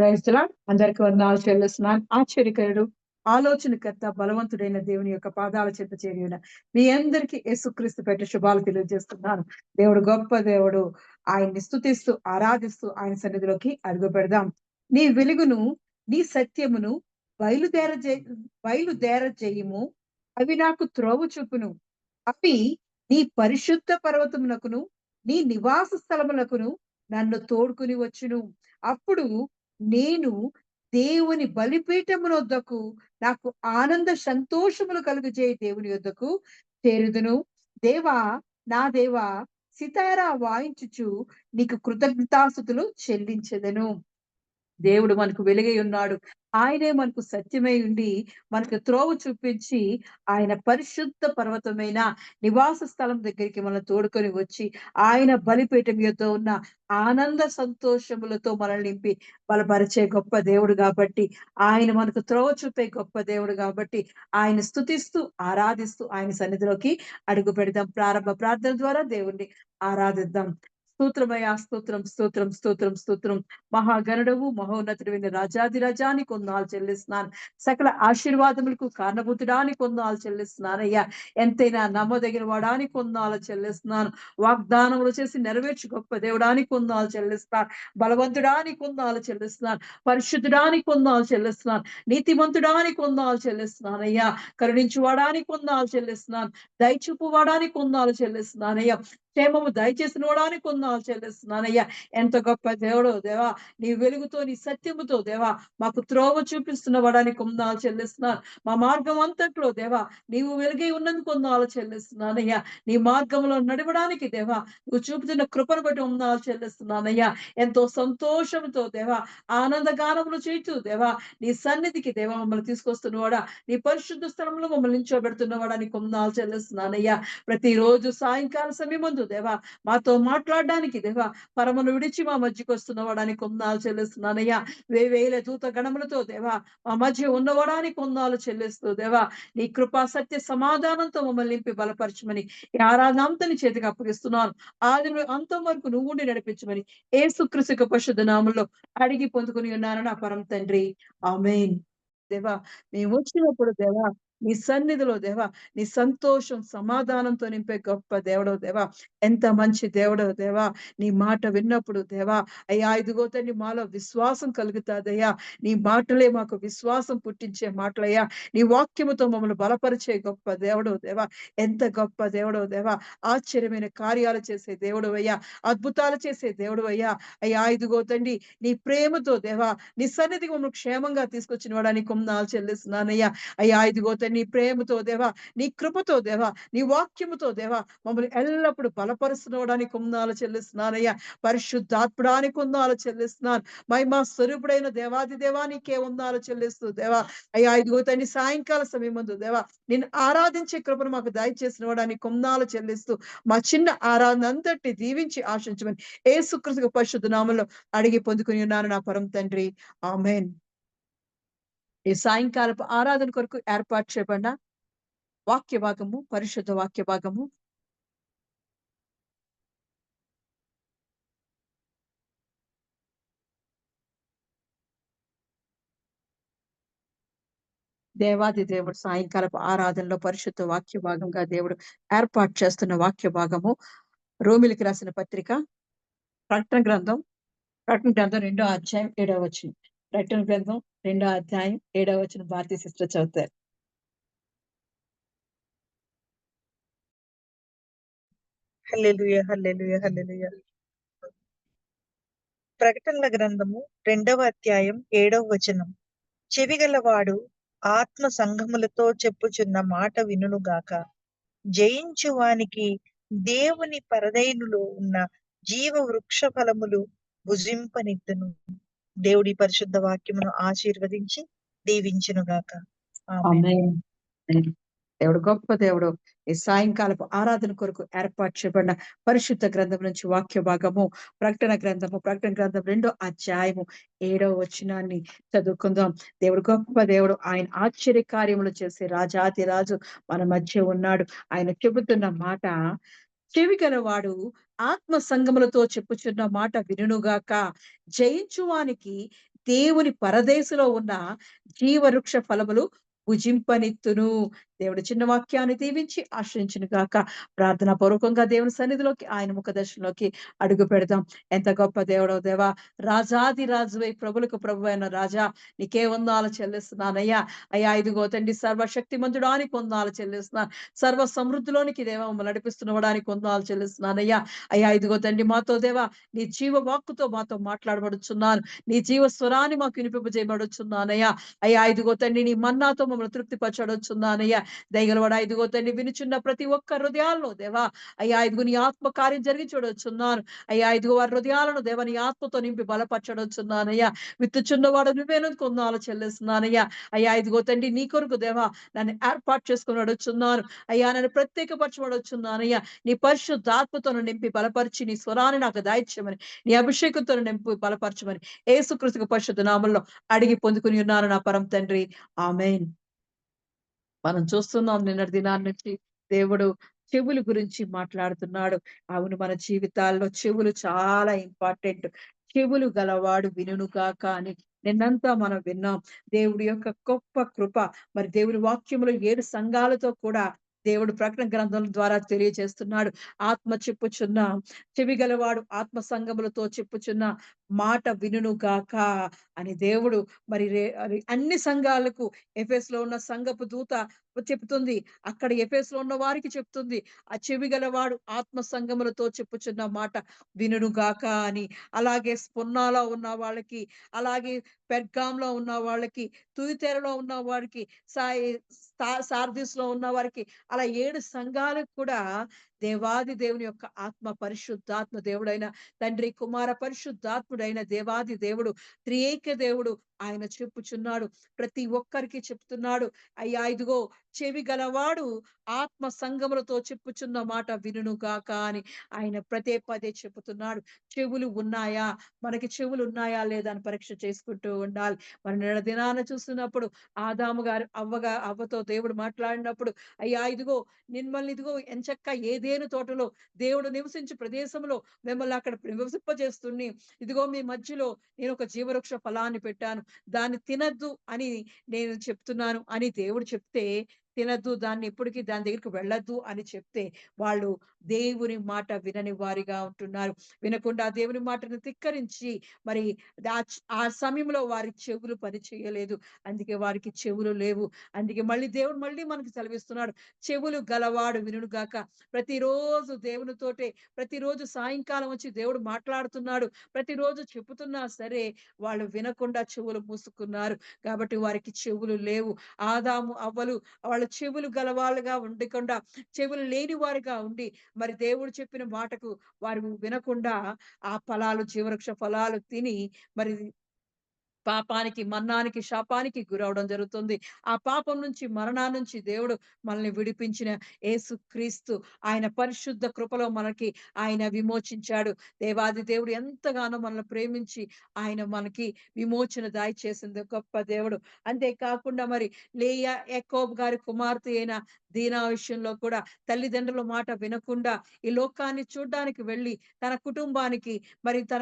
Praise the lord. అందరికి వందనాలు చెల్లిస్తున్నాను. ఆశ్చర్యకరుడు, ఆలోచనకర్త, బలవంతుడైన దేవుని యొక్క పాదాల చెంత చేరిన మీ అందరికీ యేసుక్రీస్తు పేరిట శుభాలు తెలియజేస్తున్నాను. దేవుడు గొప్ప దేవుడు. ఆయన్ని స్తుతిస్తూ, ఆరాధిస్తూ ఆయన సన్నిధిలోకి అడుగు పెడదాం. నీ వెలుగును, నీ సత్యమును బయలుదేర బయలుదేర చేయుము. అవి నాకు త్రోవ చూపును. అవి నీ పరిశుద్ధ పర్వతమునకును, నీ నివాస స్థలములకును నన్ను తోడుకుని వచ్చును. అప్పుడు నేను దేవుని బలిపీఠమునొద్దకు, నాకు ఆనంద సంతోషములు కలుగజేయ దేవుని యొద్దకు చేరుదును. దేవా, నా దేవా, సితారా వాయించుచు నీకు కృతజ్ఞతాస్తుతులు చెల్లించెదను. దేవుడు మనకు వెలుగై ఉన్నాడు. ఆయనే మనకు సత్యమై ఉండి, మనకు త్రోవ చూపించి, ఆయన పరిశుద్ధ పర్వతమైన నివాస స్థలం దగ్గరికి మనల్ని తోడుకొని వచ్చి, ఆయన బలిపీఠం యొద్ద ఉన్న ఆనంద సంతోషములతో మనల్ని నింపి బలపరిచే గొప్ప దేవుడు కాబట్టి, ఆయన మనకు త్రోవ చూపే గొప్ప దేవుడు కాబట్టి, ఆయన స్తుతిస్తూ, ఆరాధిస్తూ ఆయన సన్నిధిలోకి అడుగు పెడదాం. ప్రారంభ ప్రార్థన ద్వారా దేవుణ్ణి ఆరాధిద్దాం. స్తోత్రమయ్యా, స్తోత్రం, స్తోత్రం, స్తోత్రం, స్తోత్రం. మహాగణుడవు, మహోన్నతుడైన రాజాధిరాజాని కొందాలు చెల్లిస్తున్నాను. సకల ఆశీర్వాదములకు కారణభూతుడానికి కొందాలు చెల్లిస్తున్నానయ్యా. ఎంతైనా నమ్మదగిన వాడానికి కొందాలు చెల్లిస్తున్నాను. వాగ్దానములు చేసి నెరవేర్చి గొప్ప దేవుడానికి కొందాలు చెల్లిస్తున్నాను. బలవంతుడానికి కొందాలు చెల్లిస్తున్నాను. పరిశుద్ధుడానికి కొందాలు చెల్లిస్తున్నాను. నీతిమంతుడానికి కొందాలు చెల్లిస్తున్నానయ్యా. కరుణించువాడానికి కొందాలు చెల్లిస్తున్నాను. దయచూపువాడానికి కొందాలు చెల్లిస్తున్నానయ్యా. క్షేమము దయచేసిన వాడానికి కొందాలు చెల్లిస్తున్నానయ్యా. ఎంత గొప్ప దేవుడో దేవా. నీ వెలుగుతో, నీ సత్యముతో దేవా మాకు త్రోవ చూపిస్తున్న వాడానికి కొందాలు చెల్లిస్తున్నాను. మా మార్గం అంతట్లో దేవా నీవు వెలుగై ఉన్నందుకు కొందాలు చెల్లిస్తున్నానయ్యా. నీ మార్గంలో నడవడానికి దేవా నువ్వు చూపుతున్న కృపను బట్టి కొందాలు చెల్లిస్తున్నానయ్యా. ఎంతో సంతోషంతో దేవా ఆనందగానములు చేస్తూ దేవా నీ సన్నిధికి దేవా మమ్మల్ని తీసుకొస్తున్నవాడా, నీ పరిశుద్ధ స్థలంలో మమ్మల్ని నిల్చోబెడుతున్నవాడా నీ కొందాలు చెల్లిస్తున్నానయ్యా. ప్రతిరోజు సాయంకాల సమయమందు దేవా మాతో మాట్లాడడానికి దేవా పరమును విడిచి మా మధ్యకు వస్తున్నవాడానికి కొందాలు చెల్లిస్తున్నానయ్యా. వేవేల దూత గణములతో దేవా మా మధ్య ఉన్నవాడానికి కొందాలు చెల్లిస్తూ దేవా నీ కృపా సత్య సమాధానంతో మమ్మల్ని నింపి బలపరచమని ఈ ఆరాధనంతని చేతికి అప్పగిస్తున్నాను. ఆది అంతం వరకు నువ్వు ఉండి నడిపించమని యేసుక్రీస్తు పరిశుద్ధ నామములో అడిగి పొందుకుని ఉన్నాను నా పరమ తండ్రి. ఆమేన్. దేవా మేము వచ్చినప్పుడు దేవా నీ సన్నిధిలో దేవా నీ సంతోషం సమాధానంతో నింపే గొప్ప దేవుడో దేవా. ఎంత మంచి దేవుడో దేవా. నీ మాట విన్నప్పుడు దేవా అయ్యా ఇదిగో తండ్రి మాలో విశ్వాసం కలుగుతాదయ్యా. నీ మాటలే మాకు విశ్వాసం పుట్టించే మాటలయ్యా. నీ వాక్యముతో మమ్మల్ని బలపరిచే గొప్ప దేవుడో దేవా. ఎంత గొప్ప దేవుడో దేవా. ఆశ్చర్యమైన కార్యాలు చేసే దేవుడు అయ్యా. అద్భుతాలు చేసే దేవుడు అయ్యా. అయ్యా ఇదిగో తండ్రి నీ ప్రేమతో దేవా నీ సన్నిధికి మమ్మల్ని క్షేమంగా తీసుకొచ్చిన వాడానికి కొందాలు చెల్లిస్తున్నానయ్యా. అయ్యా ఇదిగో తండ్రి నీ ప్రేమతో దేవా, నీ కృపతో దేవా, నీ వాక్యముతో దేవా మమ్మల్ని ఎల్లప్పుడూ బలపరుస్తున్నవాడానికి కొందాలు చెల్లిస్తున్నానయ్యా. పరిశుద్ధాత్ముడానికి కొందాలు చెల్లిస్తున్నాను. మహిమా స్వరూపుడైన దేవాది దేవా నీకే వందనాలు చెల్లిస్తూ దేవా అయ్యా ఇదిగో తండ్రి సాయంకాల సమయమందు దేవా నిన్ను ఆరాధించే కృపను మాకు దయచేసిన వాడానికి కొందాలు చెల్లిస్తూ మా చిన్న ఆరాధన అంతటి దీవించి ఆశించమని యేసుక్రీస్తు పరిశుద్ధ నామములో అడిగి పొందుకుని ఉన్నాను నా పరమ తండ్రి. ఆమేన్. ఈ సాయంకాలపు ఆరాధన కొరకు ఏర్పాటు చేయబడిన వాక్య భాగము, పరిశుద్ధ వాక్య భాగము దేవాది దేవుడు సాయంకాలపు ఆరాధనలో పరిశుద్ధ వాక్య భాగంగా దేవుడు ఏర్పాటు చేస్తున్న వాక్య భాగము రోమిలికి రాసిన పత్రిక ప్రకటన గ్రంథం 2వ అధ్యాయం 7వ వచనం. ప్రకటన గ్రంథం 2వ అధ్యాయం 7వ వచనం భారతీయ సిస్టర్ చదువుతారు. హల్లెలూయా, హల్లెలూయా, హల్లెలూయా. ప్రకటనల గ్రంథము 2వ అధ్యాయం 7వ వచనం. చెవిగలవాడు ఆత్మ సంఘములతో చెప్పుచున్న మాట వినుగాక. జయించు వానికి దేవుని పరదైనులో ఉన్న జీవ వృక్ష ఫలములు భుజింపనిత్తును. దేవుడి పరిశుద్ధ వాక్యమును ఆశీర్వదించి దీవించునుగాక. ఆమేన్. ఆమేన్. దేవుడు గొప్ప దేవుడు. ఈ సాయంకాలపు ఆరాధన కొరకు ఏర్పాటు చేయబడిన పరిశుద్ధ గ్రంథం నుంచి వాక్య భాగము ప్రకటన గ్రంథం 2వ అధ్యాయము 7వ వచనాన్ని చదువుకుందాం. దేవుడు గొప్ప దేవుడు. ఆయన ఆశ్చర్య కార్యములు చేసే రాజాది రాజు మన మధ్య ఉన్నాడు. ఆయన చెబుతున్న మాట చెవి గలవాడు ఆత్మ సంగములతో చెప్పుచున్న మాట వినుగాక. జయించువానికి దేవుని పరదేశులో ఉన్న జీవవృక్ష ఫలములు భుజింపనిత్తును. దేవుడు చిన్న వాక్యాన్ని దీవించి ఆశ్రయించును గాక. ప్రార్థనా పూర్వకంగా దేవుని సన్నిధిలోకి, ఆయన ముఖ దర్శనంలోకి అడుగు పెడదాం. ఎంత గొప్ప దేవుడో దేవా! రాజాది రాజువై ప్రభులకు ప్రభువైన రాజా! నీకే వందనాలు చెల్లిస్తున్నానయ్యా. అయ్యా ఇదిగో తండ్రి సర్వశక్తిమంతుడానికి వందనాలు చెల్లిస్తున్నాను. సర్వ సమృద్ధిలోనికి దేవా మమ్మల్ని నడిపిస్తున్నవడానికి వందనాలు చెల్లిస్తున్నానయ్యా. అయ్యా ఇదిగో తండ్రి మాతో దేవా నీ జీవ వాక్కుతో మాతో మాట్లాడబడుచున్నాను. నీ జీవ స్వరాన్ని మాకు వినిపింపజేయబడుచున్నానయ్యా. అయ్యా ఇదిగో తండ్రి నీ మన్నాతో మమ్మల్ని తృప్తిపరచబడుచున్నానయ్యా. దయగలవాడా ఇదిగో తండ్రి వినుచున్న ప్రతి ఒక్క హృదయాల్లో దేవా అయ్యా ఇదిగో నీ ఆత్మ కార్యం జరిగి చూడొచ్చున్నాను. అయ్యా ఇదిగో వారి హృదయాలను దేవా నీ ఆత్మతో నింపి బలపరచడొచ్చున్నానయ్యా. విత్తుచున్నవాడు నువ్వేనని కొందాలు చెల్లిస్తున్నానయ్యా. అయ్యా ఇదిగో తండ్రి నీ కొరకు దేవా నన్ను ఏర్పాటు చేసుకొని అడుగుచున్నాను. అయ్యా నన్ను ప్రత్యేకపరచబడుచున్నానయ్యా. నీ పరిశుద్ధాత్మతో నన్ను నింపి బలపరిచి నీ స్వరాన్ని నాకు దయచేయమని, నీ అభిషేకంతో నన్ను నింపి బలపరచమని యేసుక్రీస్తు పరిశుద్ధ నామములో అడిగి పొందుకుని ఉన్నాను నా పరమ తండ్రి. ఆమేన్. మనం చూస్తున్నాం నిన్నటి దినాన్ని నుంచి దేవుడు చెవుల గురించి మాట్లాడుతున్నాడు. అవును మన జీవితాల్లో చెవులు చాలా ఇంపార్టెంట్. చెవులు గలవాడు వినును గాక అని నిన్నంతా మనం విన్నాం. దేవుడి యొక్క గొప్ప కృప మరి దేవుని వాక్యములో 7 సంఘాలతో కూడా దేవుడు ప్రకటన గ్రంథం ద్వారా తెలియజేస్తున్నాడు. ఆత్మ చెప్పుచున్న చెవి గలవాడు ఆత్మ సంగములతో చెప్పుచున్న మాట వినును గాక అని దేవుడు మరి అది అన్ని సంఘాలకు ఎఫెసులో ఉన్న సంఘపు దూత చెప్తుంది. అక్కడ ఎఫెసులో ఉన్న వారికి చెప్తుంది. ఆ చెవి గలవాడు ఆత్మ సంగములతో చెప్పుచున్న మాట వినుగాక అని. అలాగే స్పుర్నాలో ఉన్న వాళ్ళకి, అలాగే పెర్గాంలో ఉన్న వాళ్ళకి, తుయితెరలో ఉన్న వారికి, సాయి సార్దిస్‌లో ఉన్న వారికి అలా 7 సంఘాలకు కూడా దేవాది దేవుని యొక్క ఆత్మ పరిశుద్ధాత్మ దేవుడైన తండ్రి, కుమార పరిశుద్ధాత్ముడైన దేవాది దేవుడు, త్రియేక దేవుడు ఆయన చెప్పుచున్నాడు. ప్రతి ఒక్కరికి చెప్తున్నాడు. అయ్యా ఇదిగో చెవి గలవాడు ఆత్మ సంగములతో చెప్పుచున్న మాట వినును గాక అని ఆయన పదే పదే చెబుతున్నాడు. చెవులు ఉన్నాయా? మనకి చెవులు ఉన్నాయా లేదా అని పరీక్ష చేసుకుంటూ ఉండాలి. మరి నిన్న దినాన చూస్తున్నప్పుడు ఆదాము గారు అవ్వతో దేవుడు మాట్లాడినప్పుడు అయ్యా ఇదిగో మిమ్మల్ని ఇదిగో ఎంచక్కా ఏదెను తోటలో దేవుడు నివసించు ప్రదేశంలో మిమ్మల్ని అక్కడ నివసింపజేస్తుని ఇదిగో మీ మధ్యలో నేను ఒక జీవవృక్ష ఫలాన్ని పెట్టాను. దాన్ని తినొద్దు అని నేను చెప్తున్నాను అని దేవుడు చెప్తే తినొద్దు. దాన్ని ఎప్పటికి దాని దగ్గరికి వెళ్ళొద్దు అని చెప్తే వాళ్ళు దేవుని మాట వినని వారిగా ఉంటున్నారు. వినకుండా దేవుని మాటను ధిక్కరించి మరి ఆ సమయంలో వారి చెవులు పని చేయలేదు. అందుకే వారికి చెవులు లేవు. అందుకే మళ్ళీ దేవుడు మళ్ళీ మనకు సెలవిస్తున్నాడు. చెవులు గలవాడు వినుగాక. ప్రతిరోజు దేవునితోటే ప్రతిరోజు సాయంకాలం వచ్చి దేవుడు మాట్లాడుతున్నాడు. ప్రతిరోజు చెప్పుతున్నా సరే వాళ్ళు వినకుండా చెవులు మూసుకున్నారు. కాబట్టి వారికి చెవులు లేవు. ఆదాము, అవ్వలు వాళ్ళ చెవులు గలవాళ్ళుగా ఉండకుండా చెవులు లేని వారుగా ఉండి మరి దేవుడు చెప్పిన మాటకు వారు వినకుండా ఆ ఫలాలు జీవవృక్ష ఫలాలు తిని మరి పాపానికి, మరణానికి, శాపానికి గురవడం జరుగుతుంది. ఆ పాపం నుంచి, మరణాల నుంచి దేవుడు మనల్ని విడిపించిన యేసుక్రీస్తు ఆయన పరిశుద్ధ కృపలో మనకి ఆయన విమోచించాడు. దేవాది దేవుడు ఎంతగానో మనల్ని ప్రేమించి ఆయన మనకి విమోచన దయచేసింది గొప్ప దేవుడు. అంతే కాకుండా మరి లేయా, యాకోబు గారి కుమార్తె అయిన దీనా విషయంలో కూడా తల్లిదండ్రుల మాట వినకుండా ఈ లోకాన్ని చూడ్డానికి వెళ్ళి తన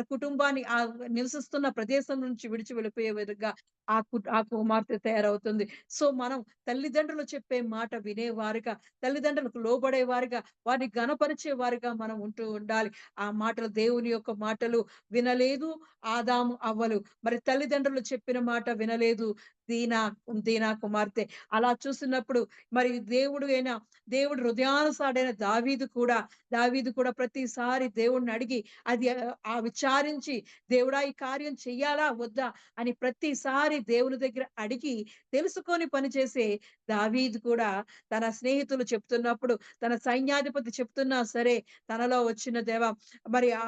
కుటుంబాన్ని నివసిస్తున్న ప్రదేశం నుంచి విడిచి వెళ్ళిపోయే విధంగా ఆ కుమార్తె తయారవుతుంది. సో, మనం తల్లిదండ్రులు చెప్పే మాట వినేవారుగా, తల్లిదండ్రులకు లోబడేవారుగా, వారిని ఘనపరిచే వారుగా మనం ఉంటూ ఉండాలి. ఆ మాటలు దేవుని యొక్క మాటలు వినలేదు ఆదాము, అవ్వలు. మరి తల్లిదండ్రులు చెప్పిన మాట వినలేదు దీనా దీనా కుమార్తె. అలా చూసినప్పుడు మరి దేవుడు హృదయానుసారుడైన దావీదు కూడా ప్రతిసారి దేవుడిని అడిగి అది విచారించి దేవుడా ఈ కార్యం చెయ్యాలా? వద్దా? అని ప్రతిసారి దేవుని దగ్గర అడిగి తెలుసుకొని పనిచేసే దావీదు కూడా తన స్నేహితులు చెప్తున్నప్పుడు, తన సైన్యాధిపతి చెప్తున్నా సరే తనలో వచ్చిన మరి ఆ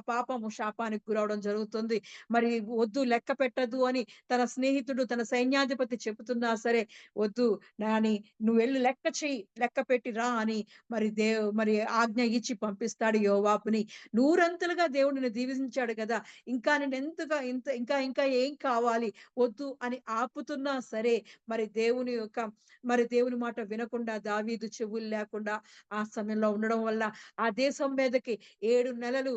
పాపము శాపానికి గురవడం జరుగుతుంది. మరి వద్దు లెక్క పెట్టొద్దు అని తన స్నేహితుడు, తన సైన్యాధిపతి చెబుతున్నా సరే వద్దు నాని నువ్వెళ్లి లెక్క చెయ్యి. లెక్క పెట్టి రా అని మరి ఆజ్ఞ ఇచ్చి పంపిస్తాడు యోవాబుని. నూరంతులుగా దేవుడు నిన్ను దీవించాడు కదా! ఇంకా నిన్నెంతగా ఇంత ఇంకా ఇంకా ఏం కావాలి వద్దు అని ఆపుతున్నా సరే మరి దేవుని మాట వినకుండా దావీదు చెవులు లేకుండా ఆ సమయంలో ఉండడం వల్ల ఆ దేశం మీదకి 7 నెలలు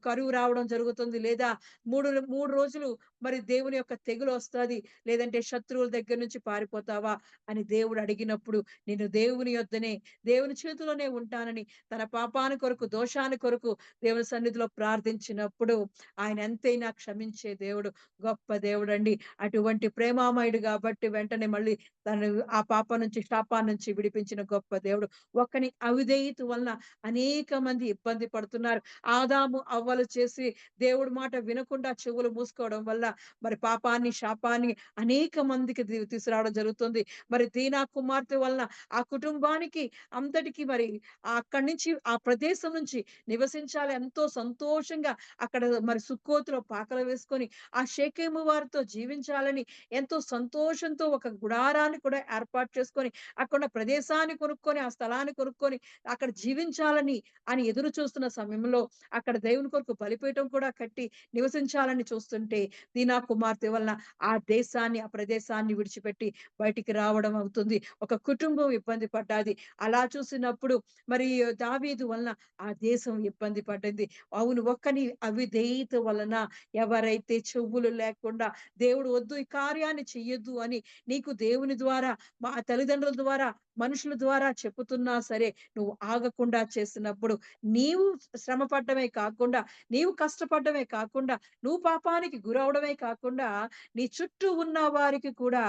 కరువు రావడం జరుగుతుంది. లేదా 3 రోజులు మరి దేవుని యొక్క తెగులు వస్తది. లేదంటే శత్రువుల దగ్గర నుంచి పారిపోతావా అని దేవుడు అడిగినప్పుడు నేను దేవుని చేతిలోనే ఉంటానని తన పాపాని కొరకు, దోషాన్ని కొరకు దేవుని సన్నిధిలో ప్రార్థించినప్పుడు ఆయన ఎంతైనా క్షమించే దేవుడు. గొప్ప దేవుడండి. అటువంటి ప్రేమామయుడు కాబట్టి వెంటనే మళ్ళీ తను ఆ పాపం నుంచి, శాపం నుంచి విడిపించిన గొప్ప దేవుడు. ఒక్కని అవిధేయత వలన అనేక మంది ఇబ్బంది పడుతున్నారు. ఆదాము, అవ్వలు చేసి దేవుడి మాట వినకుండా చెవులు మూసుకోవడం వల్ల మరి పాపాన్ని, శాపాన్ని అనేక మందికి తీసుకురావడం జరుగుతుంది. మరి దీనా కుమార్తె వలన ఆ కుటుంబానికి అంతటికి మరి అక్కడి నుంచి ఆ ప్రదేశం నుంచి నివసించాలి ఎంతో సంతోషంగా అక్కడ మరి సుక్కోతులో పాకలు వేసుకొని ఆ షేకెము వారితో జీవించాలని ఎంతో సంతోషంతో ఒక గుడారాన్ని కూడా ఏర్పాటు చేసుకొని అక్కడ ప్రదేశాన్ని కొనుక్కొని ఆ స్థలాన్ని కొనుక్కొని అక్కడ జీవించాలని అని ఎదురు చూస్తున్న సమయంలో అక్కడ దేవుని కొరకు బలిపీఠం కూడా కట్టి నివసించాలని చూస్తుంటే దీనా కుమార్తె వలన ఆ దేశాన్ని, ఆ ప్రదేశాన్ని విడిచిపెట్టి బయటికి రావడం అవుతుంది. ఒక కుటుంబం ఇబ్బంది పడ్డాది. అలా చూసినప్పుడు మరి దావీదు వలన ఆ దేశం ఇబ్బంది పడింది. అవును. ఒక్కని అవిధేయత వలన ఎవరైతే చెవులు లేకుండా దేవుడు వద్దు ఈ కార్యాన్ని చెయ్యొద్దు అని నీకు దేవుని ద్వారా, మా తల్లిదండ్రుల ద్వారా, మనుషుల ద్వారా చెప్పుతున్నా సరే నువ్వు ఆగకుండా చేసినప్పుడు నీవు శ్రమ పడ్డమే కాకుండా, నీవు కష్టపడ్డమే కాకుండా, నువ్వు పాపానికి గురవడమే కాకుండా, నీ చుట్టూ ఉన్న వారికి కూడా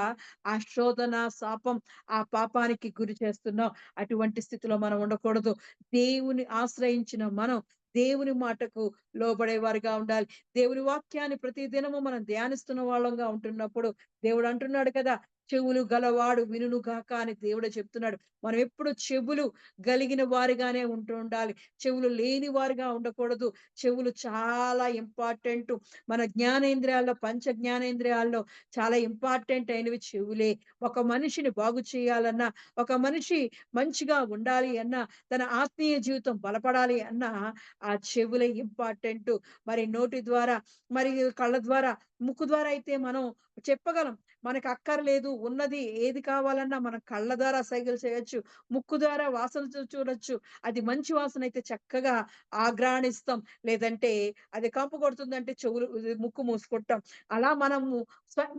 ఆ శోధన, శాపం, ఆ పాపానికి గురి చేస్తున్నావు. అటువంటి స్థితిలో మనం ఉండకూడదు. దేవుని ఆశ్రయించిన మనం దేవుని మాటకు లోబడేవారుగా ఉండాలి. దేవుని వాక్యాన్ని ప్రతి దినము మనం ధ్యానిస్తున్న వాళ్ళంగా ఉంటున్నప్పుడు దేవుడు అంటున్నాడు కదా! చెవులు గలవాడు వినును గాక అని దేవుడే చెప్తున్నాడు. మనం ఎప్పుడు చెవులు గలిగిన వారిగానే ఉంటూ ఉండాలి. చెవులు లేని వారుగా ఉండకూడదు. చెవులు చాలా ఇంపార్టెంటు. మన జ్ఞానేంద్రియాల్లో, పంచ జ్ఞానేంద్రియాల్లో చాలా ఇంపార్టెంట్ అయినవి చెవులే. ఒక మనిషిని బాగు చేయాలన్నా, ఒక మనిషి మంచిగా ఉండాలి అన్నా, తన ఆత్మీయ జీవితం బలపడాలి అన్నా ఆ చెవులే ఇంపార్టెంటు. మరి నోటి ద్వారా, మరి కళ్ళ ద్వారా, ముక్కు ద్వారా అయితే మనం చెప్పగలం. మనకు అక్కర్లేదు ఉన్నది ఏది కావాలన్నా మనం కళ్ళ ద్వారా సైగలు చేయొచ్చు. ముక్కు ద్వారా వాసన చూడొచ్చు. అది మంచి వాసన అయితే చక్కగా ఆఘ్రాణిస్తాం. లేదంటే అది కంపు కొడుతుందంటే ముక్కు మూసుకుంటాం. అలా మనము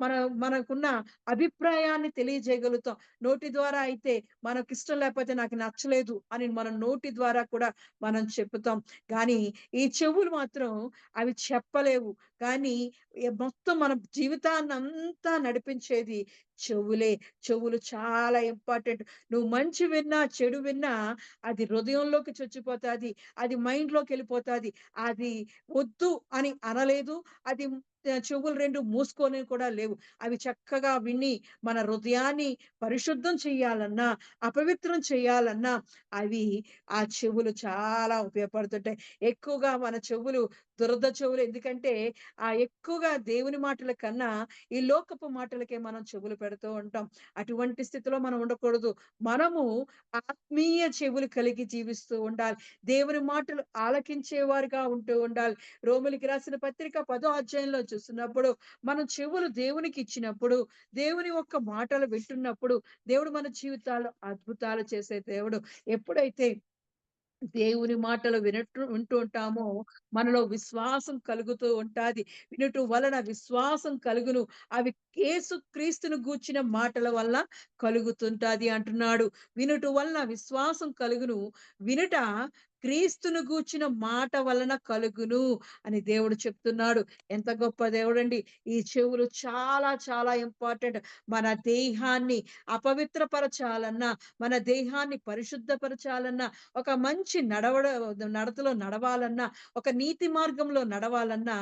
మన మనకున్న అభిప్రాయాన్ని తెలియజేయగలుగుతాం. నోటి ద్వారా అయితే మనకిష్టం లేకపోతే నాకు నచ్చలేదు అని మనం నోటి ద్వారా కూడా మనం చెప్పుతాం. కానీ ఈ చెవులు మాత్రం అవి చెప్పలేవు. కానీ మొత్తం మన జీవితాన్నంతా నడిపించేది చెవులే. చెవులు చాలా ఇంపార్టెంట్. నువ్వు మంచి విన్నా, చెడు విన్నా అది హృదయంలోకి చొచ్చుపోతాది. అది మైండ్‌లోకెళ్ళిపోతాది. అది వద్దు అని అనలేదు. అది చెవులు 2 మూసుకొని కూడా లేవు. అవి చక్కగా విని మన హృదయాన్ని పరిశుద్ధం చేయాలన్నా, అపవిత్రం చేయాలన్నా అవి ఆ చెవులు చాలా ఉపయోగపడుతుంటాయి. ఎక్కువగా మన చెవులు దురద చెవులు ఎందుకంటే ఎక్కువగా దేవుని మాటల కన్నా ఈ లోకపు మాటలకే మనం చెవులు పెడుతూ ఉంటాం. అటువంటి స్థితిలో మనం ఉండకూడదు. మనము ఆత్మీయ చెవులు కలిగి జీవిస్తూ ఉండాలి. దేవుని మాటలు ఆలకించేవారుగా ఉంటూ ఉండాలి. రోమీయులకు రాసిన పత్రిక 10వ అధ్యాయంలో చూస్తున్నప్పుడు మనం చెవులు దేవునికి ఇచ్చినప్పుడు, దేవుని యొక్క మాటలు వింటున్నప్పుడు దేవుడు మన జీవితాల్లో అద్భుతాలు చేసే దేవుడు. ఎప్పుడైతే దేవుని మాటలు వింటూ ఉంటామో మనలో విశ్వాసం కలుగుతూ ఉంటాది. వినుట వలన విశ్వాసం కలుగును. అవి యేసుక్రీస్తును గూర్చిన మాటల వల్ల కలుగుతుంటాది అంటున్నాడు. వినుట వలన విశ్వాసం కలుగును. వినుట క్రీస్తును గూర్చిన మాట వలన కలుగును అని దేవుడు చెప్తున్నాడు. ఎంత గొప్ప దేవుడండి. ఈ చెవులు చాలా చాలా ఇంపార్టెంట్. మన దేహాన్ని అపవిత్రపరచాలన్నా, మన దేహాన్ని పరిశుద్ధపరచాలన్నా, ఒక మంచి నడతలో నడవాలన్నా, ఒక నీతి మార్గంలో నడవాలన్నా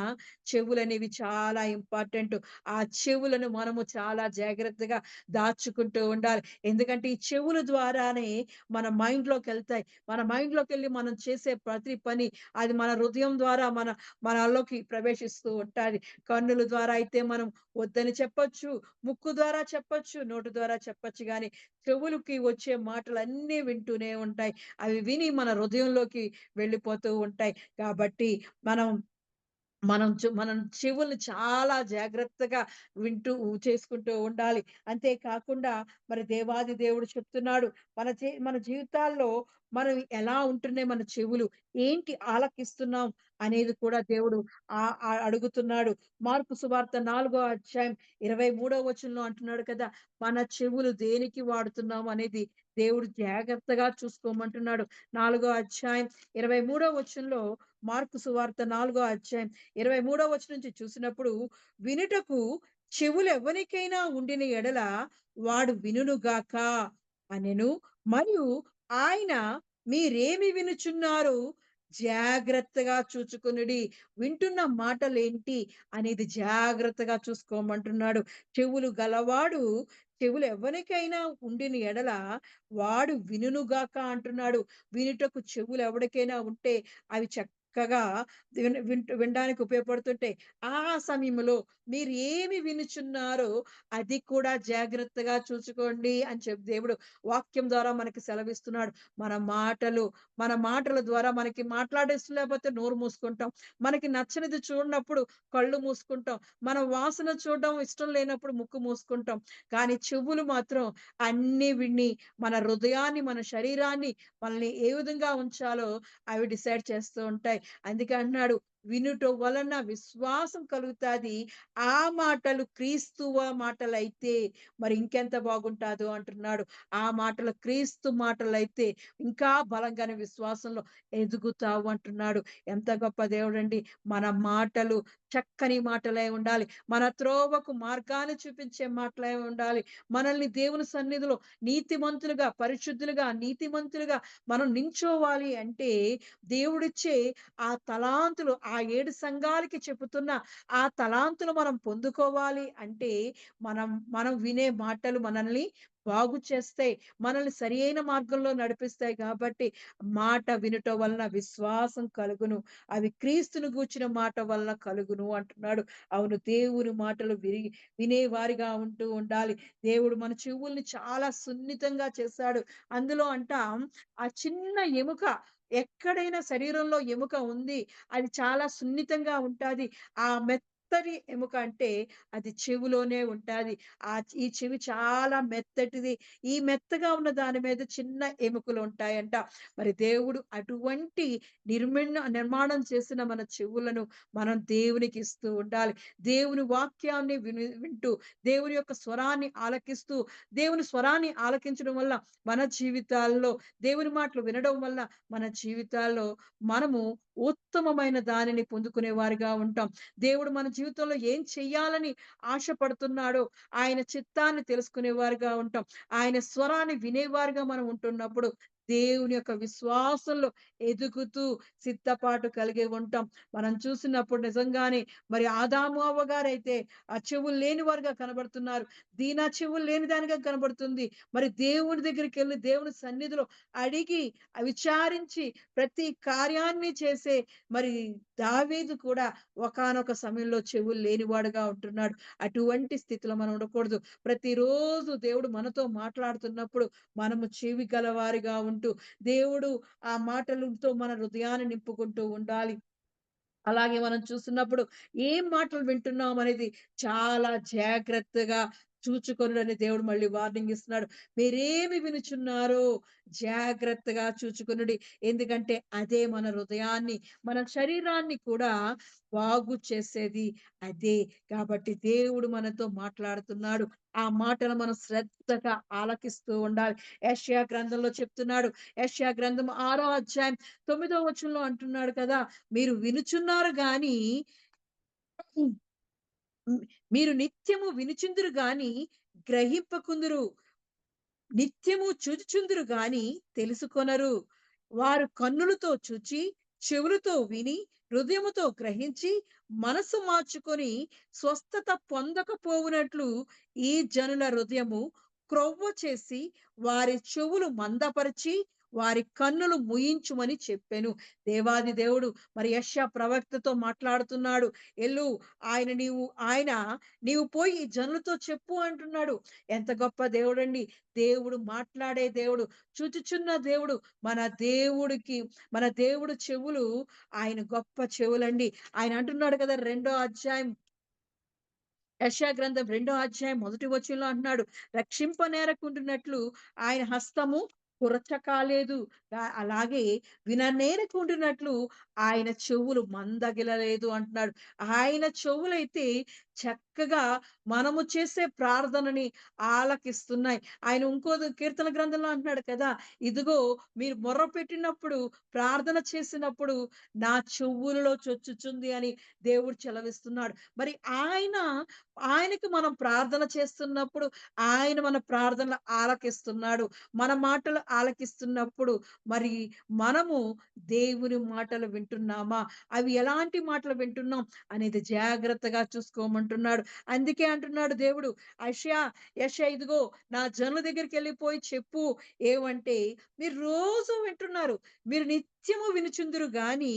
చెవులనేవి చాలా ఇంపార్టెంటు. ఆ చెవులను మనము చాలా జాగ్రత్తగా దాచుకుంటూ ఉండాలి. ఎందుకంటే ఈ చెవుల ద్వారానే మన మైండ్‌లోకెళ్తాయి. మన మైండ్‌లోకెళ్ళి మనం చేసే ప్రతి పని అది మన హృదయం ద్వారా మనలోకి ప్రవేశిస్తూ ఉంటాది. కన్నుల ద్వారా అయితే మనం వద్దని చెప్పొచ్చు. ముక్కు ద్వారా చెప్పొచ్చు. నోటి ద్వారా చెప్పొచ్చు గానీ చెవులకి వచ్చే మాటలన్నీ వింటూనే ఉంటాయి. అవి విని మన హృదయంలోకి వెళ్ళిపోతూ ఉంటాయి. కాబట్టి మనం మనం చెవుల్ని చాలా జాగ్రత్తగా వింటూ చేసుకుంటూ ఉండాలి. అంతే కాకుండా మరి దేవాది దేవుడు చెప్తున్నాడు. మన జీవితాల్లో మనం ఎలా ఉంటున్నాయి మన చెవులు, ఏంటి ఆలకిస్తున్నాం అనేది కూడా దేవుడు అడుగుతున్నాడు. మార్కు సువార్త 4 అధ్యాయం 23 వచనంలో అంటున్నాడు కదా! మన చెవులు దేనికి వాడుతున్నాం అనేది దేవుడు జాగ్రత్తగా చూసుకోమంటున్నాడు. 4 అధ్యాయం 23 వచనంలో, మార్కు సువార్త 4 అధ్యాయం 23 వచనం నుంచి చూసినప్పుడు, వినుటకు చెవులెవ్వనికైనా ఉండిన ఎడల వాడు వినుగాక అనెను. మరియు ఆయన మీరేమి వినుచున్నారో జాగ్రత్తగా చూచుకొనుడి. వింటున్న మాటలేంటి అనేది జాగ్రత్తగా చూసుకోమంటున్నాడు. చెవులు గలవాడు చెవులెవ్వనికైనా ఉండిన ఎడల వాడు వినుగాక అంటున్నాడు. వినుటకు చెవులెవడికైనా ఉంటే అవి చక్కగా వినడానికి ఉపయోగపడుతుంటాయి. ఆ సమయంలో మీరు ఏమి వినుచున్నారో అది కూడా జాగ్రత్తగా చూసుకోండి అని చెప్పి దేవుడు వాక్యం ద్వారా మనకి సెలవిస్తున్నాడు. మన మాటల ద్వారా మనకి మాట్లాడే ఇష్టం లేకపోతే నోరు మూసుకుంటాం. మనకి నచ్చనిది చూడనప్పుడు కళ్ళు మూసుకుంటాం. మన వాసన చూడడం ఇష్టం లేనప్పుడు ముక్కు మూసుకుంటాం. కానీ చెవులు మాత్రం అన్నీ విని మన హృదయాన్ని, మన శరీరాన్ని మనల్ని ఏ విధంగా ఉంచాలో అవి డిసైడ్ చేస్తూ ఉంటాయి. అందుకే అంటున్నాడు, వినుట వలన విశ్వాసం కలుగుతాది. ఆ మాటలు క్రీస్తువ మాటలైతే మరి ఇంకెంత బాగుంటాదో అంటున్నాడు. ఆ మాటలు క్రీస్తు మాటలైతే ఇంకా బలంగానే విశ్వాసంలో ఎదుగుతావు అంటున్నాడు. ఎంత గొప్ప దేవుడండి. మన మాటలు చక్కని మాటలై ఉండాలి. మన త్రోవకు మార్గాన్ని చూపించే మాటలై ఉండాలి. మనల్ని దేవుని సన్నిధిలో నీతిమంతులుగా, పరిశుద్ధులుగా, నీతిమంతులుగా మనం నించోవాలి అంటే దేవుడిచ్చే ఆ తలాంతులు, ఆ 7 సంఘాలకి చెప్పుతున్న ఆ తలాంతులు మనం పొందుకోవాలి అంటే మనం మనం వినే మాటలు మనల్ని బాగు చేస్తాయి. మనల్ని సరియైన మార్గంలో నడిపిస్తాయి కాబట్టి మాట వినుట వలన విశ్వాసం కలుగును. అవి క్రీస్తును గూర్చిన మాట వలన కలుగును అంటున్నాడు. అవును, దేవుని మాటలు వినేవారిగా ఉంటూ ఉండాలి. దేవుడు మన చెవుల్ని చాలా సున్నితంగా చేశాడు. అందులో ఆ చిన్న ఎముక, ఎక్కడైనా శరీరంలో ఎముక ఉంది. అది చాలా సున్నితంగా ఉంటాది. ఆ మెత్తటి ఎముక అంటే అది చెవిలోనే ఉంటాది. ఈ చెవి చాలా మెత్తటిది. ఈ మెత్తగా ఉన్న దాని మీద చిన్న ఎముకలు ఉంటాయంట. మరి దేవుడు అటువంటి నిర్మాణం చేసిన మన చెవులను మనం దేవునికి ఇస్తూ ఉండాలి. దేవుని వాక్యాన్ని వింటూ, దేవుని యొక్క స్వరాన్ని ఆలకిస్తూ, దేవుని స్వరాన్ని ఆలకించడం వల్ల మన జీవితాల్లో, దేవుని మాటలు వినడం వల్ల మన జీవితాల్లో మనము ఉత్తమమైన దానిని పొందుకునే వారిగా ఉంటాం. దేవుడు మన జీవితంలో ఏం చెయ్యాలని ఆశపడుతున్నాడో ఆయన చిత్తాన్ని తెలుసుకునే వారిగా ఉంటాం. ఆయన స్వరాన్ని వినేవారుగా మనం ఉంటున్నప్పుడు దేవుని యొక్క విశ్వాసంలో ఎదుగుతూ సిద్ధపాటు కలిగి ఉంటాం. మనం చూసినప్పుడు నిజంగానే మరి ఆదాము అవ్వ గారైతే ఆ చెవులు లేని వారుగా కనబడుతున్నారు. దీనా చెవులు లేని దానిగా కనబడుతుంది. మరి దేవుని దగ్గరికెళ్ళి దేవుని సన్నిధిలో అడిగి విచారించి ప్రతి కార్యాన్ని చేసే మరి దావీదు కూడా ఒకానొక సమయంలో చెవులు లేనివాడుగా ఉంటున్నాడు. అటువంటి స్థితిలో మనం ఉండకూడదు. ప్రతిరోజు దేవుడు మనతో మాట్లాడుతున్నప్పుడు మనము చెవి గలవారిగా ఉంటూ దేవుడు ఆ మాటలతో మన హృదయాన్ని నింపుకుంటూ ఉండాలి. అలాగే మనం చూస్తున్నప్పుడు ఏం మాటలు వింటున్నాం అనేది చాలా జాగ్రత్తగా చూచుకొనుడని దేవుడు మళ్ళీ వార్నింగ్ ఇస్తున్నాడు. మీరేమి వినుచున్నారో జాగ్రత్తగా చూచుకొనుడి. ఎందుకంటే అదే మన హృదయాన్ని, మన శరీరాన్ని కూడా బాగు చేసేది అదే. కాబట్టి దేవుడు మనతో మాట్లాడుతున్నాడు. ఆ మాటలు మనం శ్రద్ధగా ఆలకిస్తూ ఉండాలి. యెషయా గ్రంథంలో చెప్తున్నాడు. యెషయా గ్రంథం 6 అధ్యాయం 9 వచనంలో అంటున్నాడు కదా! మీరు వినుచున్నారు గాని హ్మ్. మీరు నిత్యము వినుచుందురు గాని గ్రహింపకుందురు. నిత్యము చూచుచుందురు గాని తెలుసుకొనరు. వారు కన్నులతో చూచి, చెవులతో విని, హృదయముతో గ్రహించి, మనసు మార్చుకొని స్వస్థత పొందకపోవునట్లు ఈ జనుల హృదయము క్రొవ్వు చేసి, వారి చెవులు మందపరిచి, వారి కన్నులు ముయించుమని చెప్పెను. దేవాది దేవుడు మరి యెషయా ప్రవక్తతో మాట్లాడుతున్నాడు. ఎల్లు ఆయన నీవు పోయి ఈ జనులతో చెప్పు అంటున్నాడు. ఎంత గొప్ప దేవుడండి. దేవుడు మాట్లాడే దేవుడు, చూచుచున్న దేవుడు. మన దేవుడికి మన దేవుడు చెవులు ఆయన గొప్ప చెవులండి. ఆయన అంటున్నాడు కదా, రెండో అధ్యాయం యెషయా గ్రంథం 2 అధ్యాయం 1 వచనంలో అంటున్నాడు, రక్షింపనేరకుండునట్లు ఆయన హస్తము కురచ కాలేదు. అలాగే విననేరకుండునట్లు ఆయన చెవులు మందగిలలేదు అంటున్నాడు. ఆయన చెవులైతే చక్కగా మనము చేసే ప్రార్థనని ఆలకిస్తున్నాయి. ఆయన ఇంకో కీర్తన గ్రంథంలో అంటున్నాడు కదా, ఇదిగో మీరు మొర్రపెట్టినప్పుడు, ప్రార్థన చేసినప్పుడు నా చెవులలో చొచ్చుచుంది అని దేవుడు సెలవిస్తున్నాడు. మరి ఆయనకి మనం ప్రార్థన చేస్తున్నప్పుడు ఆయన మన ప్రార్థనలు ఆలకిస్తున్నాడు. మన మాటలు ఆలకిస్తున్నప్పుడు మరి మనము దేవుని మాటలు వింటున్నామా? అవి ఎలాంటి మాటలు వింటున్నాం అనేది జాగ్రత్తగా చూసుకోమంటున్నాడు. అందుకే అంటున్నాడు దేవుడు, యెషయా యెషయా ఇదిగో నా జనుల దగ్గరికెళ్ళిపోయి చెప్పు. ఏమంటే మీరు రోజు వింటున్నారు. మీరు నిత్యము వినుచుందురు గాని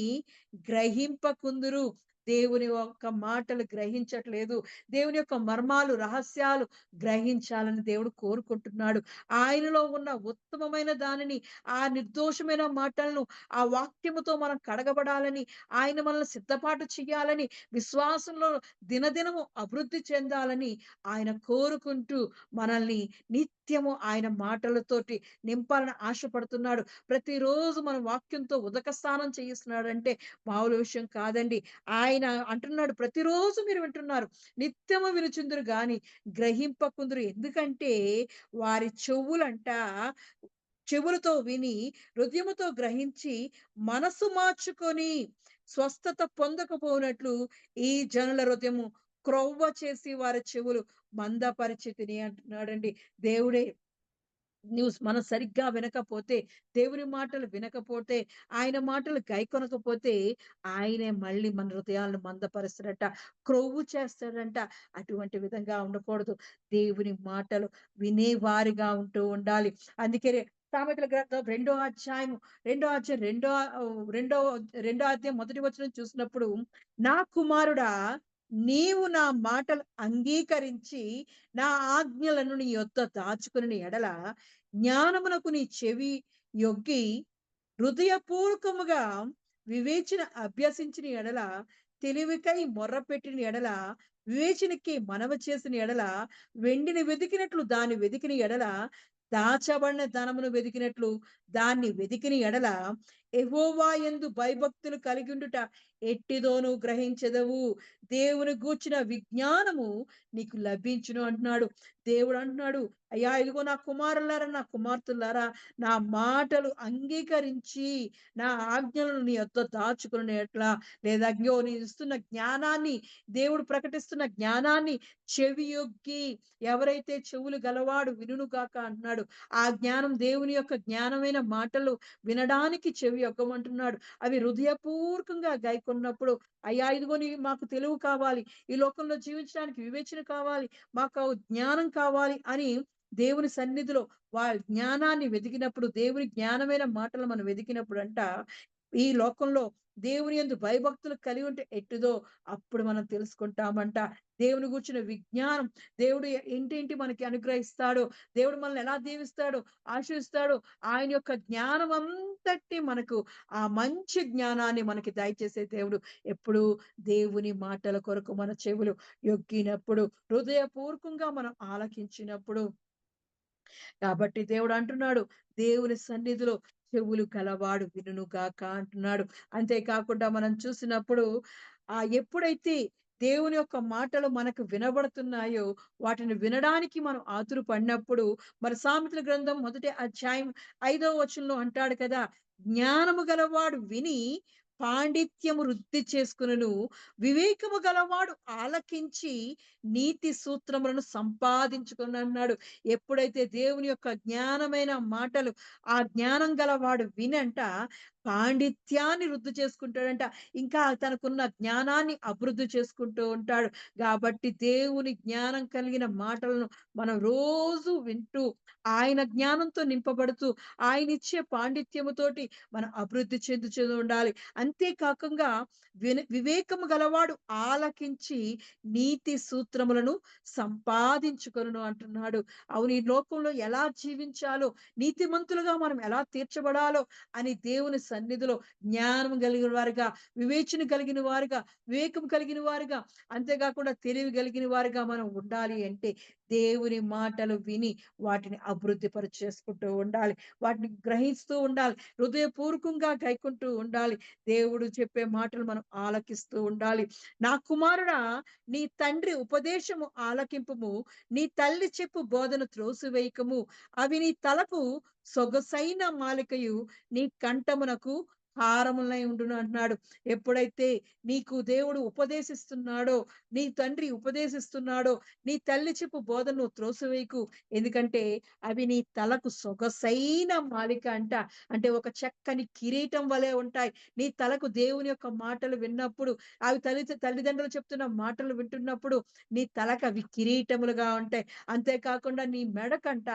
గ్రహింపకుందురు. దేవుని యొక్క మాటలు గ్రహించట్లేదు. దేవుని యొక్క మర్మాలు, రహస్యాలు గ్రహించాలని దేవుడు కోరుకుంటున్నాడు. ఆయనలో ఉన్న ఉత్తమమైన దానిని, ఆ నిర్దోషమైన మాటలను, ఆ వాక్యముతో మనం కడగబడాలని, ఆయన మనల్ని సిద్ధపాటు చేయాలని, విశ్వాసంలో దినదినము అభివృద్ధి చెందాలని ఆయన కోరుకుంటూ మనల్ని నిత్యము ఆయన మాటలతోటి నింపాలని ఆశపడుతున్నాడు. ప్రతిరోజు మన వాక్యంతో ఉదక స్నానం చేయిస్తున్నాడంటే మామూలు విషయం కాదండి. ఆయన అంటున్నాడు, ప్రతిరోజు మీరు వింటున్నారు. నిత్యము వినుచుందురు గాని గ్రహింపకుందురు. ఎందుకంటే వారి చెవులతో విని, హృదయముతో గ్రహించి, మనసు మార్చుకొని స్వస్థత పొందకపోనట్లు ఈ జనుల హృదయము క్రొవ్వ చేసి వారి చెవులు మందపరిచితిని అంటున్నాడండి. దేవుడే మనం సరిగ్గా వినకపోతే, దేవుని మాటలు వినకపోతే, ఆయన మాటలు గైకొనకపోతే, ఆయనే మళ్ళీ మన హృదయాలను మందపరుస్తాడట. క్రొవ్వు చేస్తాడంట. అటువంటి విధంగా ఉండకూడదు. దేవుని మాటలు వినేవారిగా ఉంటూ ఉండాలి. అందుకే సామెతల గ్రంథం రెండో రెండో అధ్యాయం 1 వచనం చూసినప్పుడు, నా కుమారుడా నీవు నా మాటలు అంగీకరించి నా ఆజ్ఞలను నీ యొద్ద దాచుకుని ఎడల జ్ఞానమునకు నీ చెవి యొగ్గి హృదయపూర్వకముగా వివేచన అభ్యసించిన ఎడల, తెలివికై మొర్రపెట్టిన ఎడల, వివేచనకి మనవి చేసిన ఎడల, వెండిని వెదికినట్లు దాన్ని వెదికిన ఎడల, దాచబడిన ధనమును వెదికినట్లు దాన్ని వెదికిన ఎడల, యెహోవా యందు భయభక్తులు కలిగియుండుట ఎట్టిదోను గ్రహించెదవు. దేవుని గూర్చిన విజ్ఞానము నీకు లభించును అంటున్నాడు. దేవుడు అంటున్నాడు, అయ్యా ఇదిగో నా కుమారులారా, నా కుమార్తెలారా, నా మాటలు అంగీకరించి నా ఆజ్ఞలను నీ యొద్ద దాచుకునేట్లా, లేదా అయ్యో నేను ఇస్తున్న జ్ఞానాన్ని, దేవుడు ప్రకటిస్తున్న జ్ఞానాన్ని చెవియొగ్గి, ఎవరైతే చెవులు గలవాడు వినును గాక అంటున్నాడు. ఆ జ్ఞానం దేవుని యొక్క జ్ఞానమైన మాటలు వినడానికి చెవి యొగ్గమంటున్నాడు. అవి హృదయపూర్వకంగా గైకొన్నప్పుడు, అయ్యా ఇదిగో మాకు తెలివి కావాలి, ఈ లోకంలో జీవించడానికి వివేచన కావాలి, మాకు జ్ఞానం కావాలి అని దేవుని సన్నిధిలో జ్ఞానాన్ని వెతికినప్పుడు, దేవుని జ్ఞానమైన మాటలు మనం వెతికినప్పుడంట, ఈ లోకంలో దేవుని యందు భయభక్తులు కలిగి ఉంటే ఎట్టిదో అప్పుడు మనం తెలుసుకుంటామంట. దేవుని గూర్చిన విజ్ఞానం, దేవుడు ఏంటేంటి మనకి అనుగ్రహిస్తాడో, దేవుడు మనల్ని ఎలా దీవిస్తాడో, ఆశీర్వదిస్తాడో, ఆయన యొక్క జ్ఞానం అంతటి మనకు, ఆ మంచి జ్ఞానాన్ని మనకి దయచేసే దేవుడు. ఎప్పుడు దేవుని మాటల కొరకు మన చెవులు యొగ్గినప్పుడు, హృదయపూర్వకంగా మనం ఆలకించినప్పుడు. కాబట్టి దేవుడు అంటున్నాడు, దేవుని సన్నిధిలో చెవులు గలవాడు వినును గాక అంటున్నాడు. అంతేకాకుండా మనం చూసినప్పుడు ఎప్పుడైతే దేవుని యొక్క మాటలు మనకు వినబడుతున్నాయో, వాటిని వినడానికి మనం ఆతురపడినప్పుడు, మరి సామెతల గ్రంథం 1 అధ్యాయం 5 వచనంలో అంటాడు కదా, జ్ఞానము గలవాడు విని పాండిత్యము వృద్ధి చేసుకొనును, వివేకము గలవాడు ఆలకించి నీతి సూత్రములను సంపాదించుకొనన్నాడు. ఎప్పుడైతే దేవుని యొక్క జ్ఞానమైన మాటలు, ఆ జ్ఞానం గలవాడు వినంట, పాండిత్యాన్ని వృద్ధి చేసుకుంటాడంట. ఇంకా తనకున్న జ్ఞానాన్ని అభివృద్ధి చేసుకుంటూ ఉంటాడు. కాబట్టి దేవుని జ్ఞానం కలిగిన మాటలను మనం రోజు వింటూ, ఆయన జ్ఞానంతో నింపబడుతూ, ఆయనిచ్చే పాండిత్యముతోటి మనం అభివృద్ధి చెందుచూ ఉండాలి. అంతే కాకంగా వివేకము గలవాడు ఆలకించి నీతి సూత్రములను సంపాదించుకొనును అంటున్నాడు. అవును, ఈ లోకంలో ఎలా జీవించాలో, నీతిమంతులుగా మనం ఎలా తీర్చబడాలో అని దేవుని సన్నిధిలో జ్ఞానం కలిగిన వారుగా, వివేచన కలిగిన వారుగా, వివేకం కలిగిన వారుగా, అంతేకాకుండా తెలివి కలిగిన వారుగా మనం ఉండాలి అంటే దేవుని మాటలు విని వాటిని అభివృద్ధి చేసుకుంటూ ఉండాలి. వాటిని గ్రహిస్తూ ఉండాలి. హృదయపూర్వకంగా గైకుంటూ ఉండాలి. దేవుడు చెప్పే మాటలు మనం ఆలకిస్తూ ఉండాలి. నా కుమారుడా, నీ తండ్రి ఉపదేశము ఆలకింపుము, నీ తల్లి చెప్పు బోధన త్రోసివేయకము. అవి నీ తలకు సొగసైన మాలికయు, నీ కంఠమునకు హారములై ఉండును అంటున్నాడు. ఎప్పుడైతే నీకు దేవుడు ఉపదేశిస్తున్నాడో, నీ తండ్రి ఉపదేశిస్తున్నాడో, నీ తల్లి చెప్పు బోధనను త్రోసివేయకు. ఎందుకంటే అవి నీ తలకు సొగసైన మాలిక అంట. అంటే ఒక చక్కని కిరీటం వలె ఉంటాయి. నీ తలకు దేవుని యొక్క మాటలు విన్నప్పుడు, అవి తల్లిదండ్రులు చెప్తున్న మాటలు వింటున్నప్పుడు నీ తలకు అవి కిరీటములుగా ఉంటాయి. అంతేకాకుండా నీ మెడకంట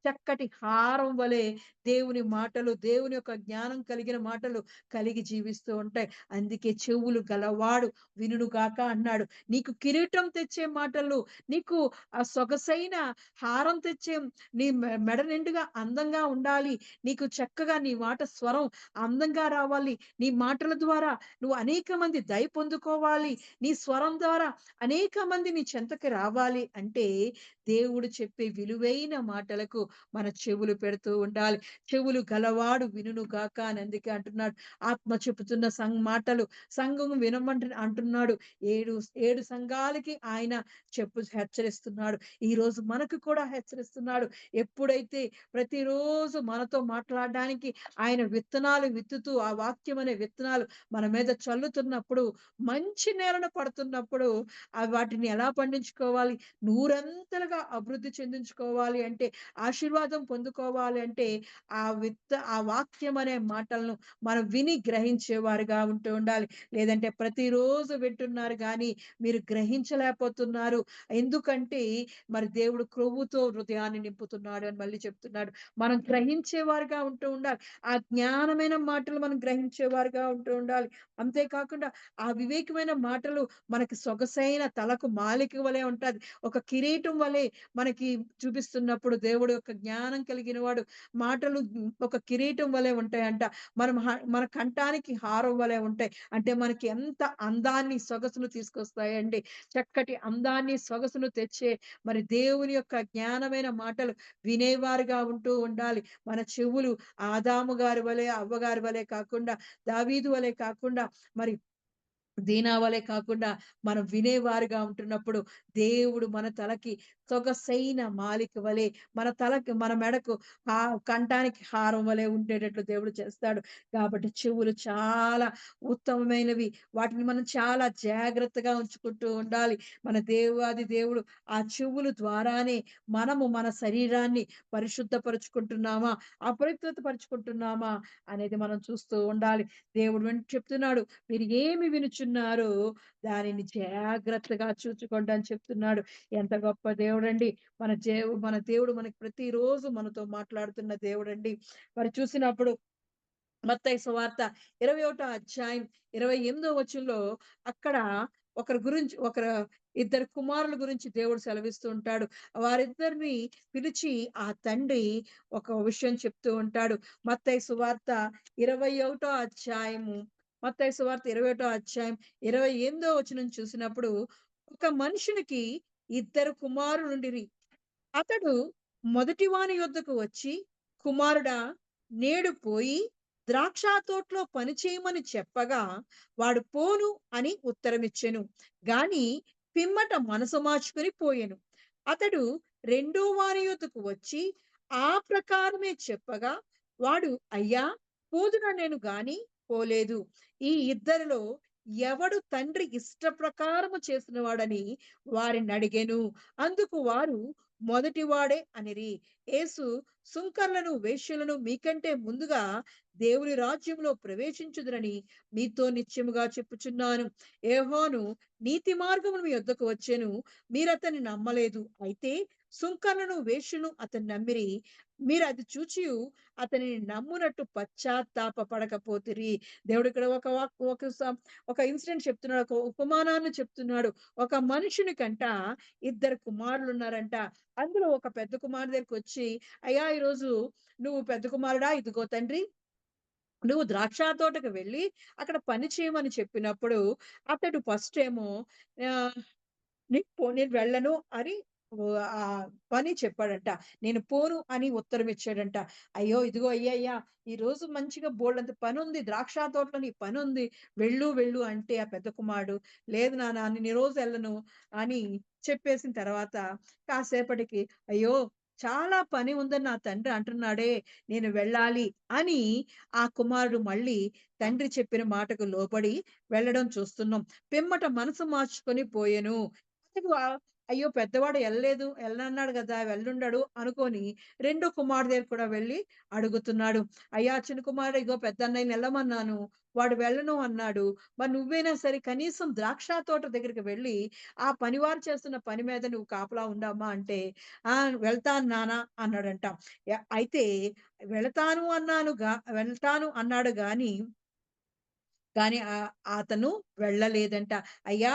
చక్కటి హారం వలె దేవుని మాటలు, దేవుని యొక్క జ్ఞానం కలిగిన మాటలు కలిగి జీవిస్తూ ఉంటాయి. అందుకే చెవులు గలవాడు వినుడు గాక అన్నాడు. నీకు కిరీటం తెచ్చే మాటలు, నీకు ఆ సొగసైన హారం తెచ్చే, నీ మెడ నిండుగా అందంగా ఉండాలి. నీకు చక్కగా నీ మాట స్వరం అందంగా రావాలి. నీ మాటల ద్వారా నువ్వు అనేక మంది దయ పొందుకోవాలి. నీ స్వరం ద్వారా అనేక మంది నీ చెంతకి రావాలి అంటే దేవుడు చెప్పే విలువైన మాటలకు మన చెవులు పెడుతూ ఉండాలి. చెవులు గలవాడు వినును గాక అని అందుకే అంటున్నాడు. ఆత్మ చెప్పుతున్న మాటలు సంఘము అంటున్నాడు. ఏడు ఏడు సంఘాలకి ఆయన హెచ్చరిస్తున్నాడు. ఈ రోజు మనకు కూడా హెచ్చరిస్తున్నాడు. ఎప్పుడైతే ప్రతిరోజు మనతో మాట్లాడడానికి ఆయన విత్తనాలు విత్తుతూ, ఆ వాక్యం అనే విత్తనాలు మన మీద చల్లుతున్నప్పుడు, మంచి నేలన పడుతున్నప్పుడు వాటిని ఎలా పండించుకోవాలి? నూరంతలుగా అభివృద్ధి చెందించుకోవాలి అంటే, ఆశీర్వాదం పొందుకోవాలి అంటే, ఆ వాక్యం అనే మాటలను మనం విని గ్రహించేవారుగా ఉంటూ ఉండాలి. లేదంటే ప్రతిరోజు వింటున్నారు గానీ మీరు గ్రహించలేకపోతున్నారు. ఎందుకంటే మరి దేవుడు క్రొవ్వుతో హృదయాన్ని నింపుతున్నాడు అని మళ్ళీ చెప్తున్నాడు. మనం గ్రహించేవారుగా ఉంటూ ఉండాలి. ఆ జ్ఞానమైన మాటలు మనం గ్రహించేవారుగా ఉంటూ ఉండాలి. అంతేకాకుండా ఆ వివేకమైన మాటలు మనకి సొగసైన తలకు మాలిక వలె ఉంటది. ఒక కిరీటం వలె మనకి చూపిస్తున్నప్పుడు దేవుడు యొక్క జ్ఞానం కలిగిన వాడు మాటలు ఒక కిరీటం వలె ఉంటాయంట. మన కంఠానికి హారం వలె ఉంటాయి. అంటే మనకి ఎంత అందాన్ని, సొగసును తీసుకొస్తాయండి. చక్కటి అందాన్ని, సొగసును తెచ్చే మరి దేవుని యొక్క జ్ఞానమైన మాటలు వినేవారుగా ఉంటూ ఉండాలి. మన చెవులు ఆదాము గారి వలె, అవ్వగారి వలె కాకుండా, దావీదు వలె కాకుండా, మరి దీనా వలె కాకుండా మనం వినేవారుగా ఉంటున్నప్పుడు దేవుడు మన తలకి సొగసైన మాలిక వలె, మన మెడకు కంఠానికి హారం వలె ఉండేటట్లు దేవుడు చేస్తాడు. కాబట్టి చెవులు చాలా ఉత్తమమైనవి. వాటిని మనం చాలా జాగ్రత్తగా ఉంచుకుంటూ ఉండాలి. మన దేవాది దేవుడు ఆ చెవులు ద్వారానే మనము మన శరీరాన్ని పరిశుద్ధపరుచుకుంటున్నామా, అపవిత్రత పరుచుకుంటున్నామా అనేది మనం చూస్తూ ఉండాలి. దేవుడు చెప్తున్నాడు, మీరు ఏమి వినుచున్నారో దానిని జాగ్రత్తగా చూచుకోండి అని చెప్తున్నాడు. ఎంత గొప్ప దేవుడండి! మన దేవుడు మనకి ప్రతిరోజు మనతో మాట్లాడుతున్న దేవుడండి. మరి చూసినప్పుడు మత్తయి సువార్త 21 అధ్యాయం 28 వచనంలో అక్కడ ఇద్దరు కుమారుల గురించి దేవుడు సెలవిస్తూ ఉంటాడు. వారిద్దరిని పిలిచి ఆ తండ్రి ఒక విషయం చెప్తూ ఉంటాడు. మత్తయి సువార్త 21 అధ్యాయము మత్తయి సువార్త 21 అధ్యాయం 28 వచనం చూసినప్పుడు, ఒక మనుషునికి ఇద్దరు కుమారులుండిరి. అతడు మొదటివాని యొద్దకు వచ్చి, కుమారుడా, నేడు పోయి ద్రాక్ష తోటలో పని చేయమని చెప్పగా వాడు పోను అని ఉత్తరమిచ్చెను. గాని పిమ్మట మనసు మార్చుకుని పోయెను. అతడు రెండో వాని యొద్దకు వచ్చి ఆ ప్రకారమే చెప్పగా వాడు, అయ్యా, పోదున నేను గాని పోలేదు. ఈ ఇద్దరిలో ఎవడు తండ్రి ఇష్ట ప్రకారము చేసిన వాడని వారిని అడిగెను. అందుకు వారు మొదటివాడే అనిరి. యేసు సుంకర్లను వేశ్యలను మీకంటే ముందుగా దేవుని రాజ్యంలో ప్రవేశించుదురని మీతో నిశ్చయముగా చెప్పుచున్నాను. యోహాను నీతి మార్గమును మీ యొద్దకు వచ్చెను, మీరతన్ని నమ్మలేదు. అయితే సుంకర్లను వేశ్యను అతన్ని నమ్మిరి. మీరు అది చూచియు అతనిని నమ్మునట్టు పశ్చాత్తాప పడకపోతిరి. దేవుడు ఇక్కడ ఒక ఇన్సిడెంట్ చెప్తున్నాడు. ఒక ఉపమానాన్ని చెప్తున్నాడు. ఒక మనుషునికంట ఇద్దరు కుమారులున్నారంట. అందులో ఒక పెద్ద కుమారుడి దగ్గరికొచ్చి, "అయ్యా! ఈరోజు నువ్వు పెద్ద కుమారుడా, ఇదిగో తండ్రి, నువ్వు ద్రాక్ష తోటకు వెళ్ళి అక్కడ పని చేయమని" చెప్పినప్పుడు అతడు ఫస్ట్ ఏమో ఆహ్ నేను వెళ్ళను అని పని చెప్పాడంట. నేను పోను అని ఉత్తరం ఇచ్చాడంట. అయ్యో! ఇదిగో అయ్యయ్యా! ఈరోజు మంచిగా బోలెడంత పనుంది. ద్రాక్ష తోటలో నీ పనుంది. వెళ్ళు వెళ్ళు అంటే ఆ పెద్ద కుమారుడు, లేదు నాన్న నేను ఈ రోజు ఎళ్ళను అని చెప్పేసిన తర్వాత కాసేపటికి, అయ్యో! చాలా పని ఉందని నా తండ్రి అంటున్నాడే, నేను వెళ్ళాలి అని ఆ కుమారుడు మళ్ళీ తండ్రి చెప్పిన మాటకు లోబడి వెళ్ళడం చూస్తున్నాం. పిమ్మట మనసు మార్చుకొని పోయెను. అతడు అయ్యో! పెద్దవాడు ఎళ్ళనన్నాడు గదా! వెళ్ళుండడు అనుకోని రెండో కుమారుడు దగ్గరికి కూడా వెళ్లి అడుగుతున్నాడు. అయ్యా! చిన్న కుమారుడు, ఇగో పెద్దన్నయ్యని ఎళ్ళమన్నాను. వాడు వెళ్ళను అన్నాడు. మరి నువ్వైనా సరే కనీసం ద్రాక్ష తోట దగ్గరికి వెళ్లి ఆ పనివారు చేస్తున్న పని మీద నువ్వు కాపలా ఉండమ్మా అంటే, "ఆ! వెళ్తాను నాన్న" అన్నాడంట. అయితే వెళ్తాను అన్నాడు గాని కానీ అతను వెళ్ళలేదంట. అయ్యా!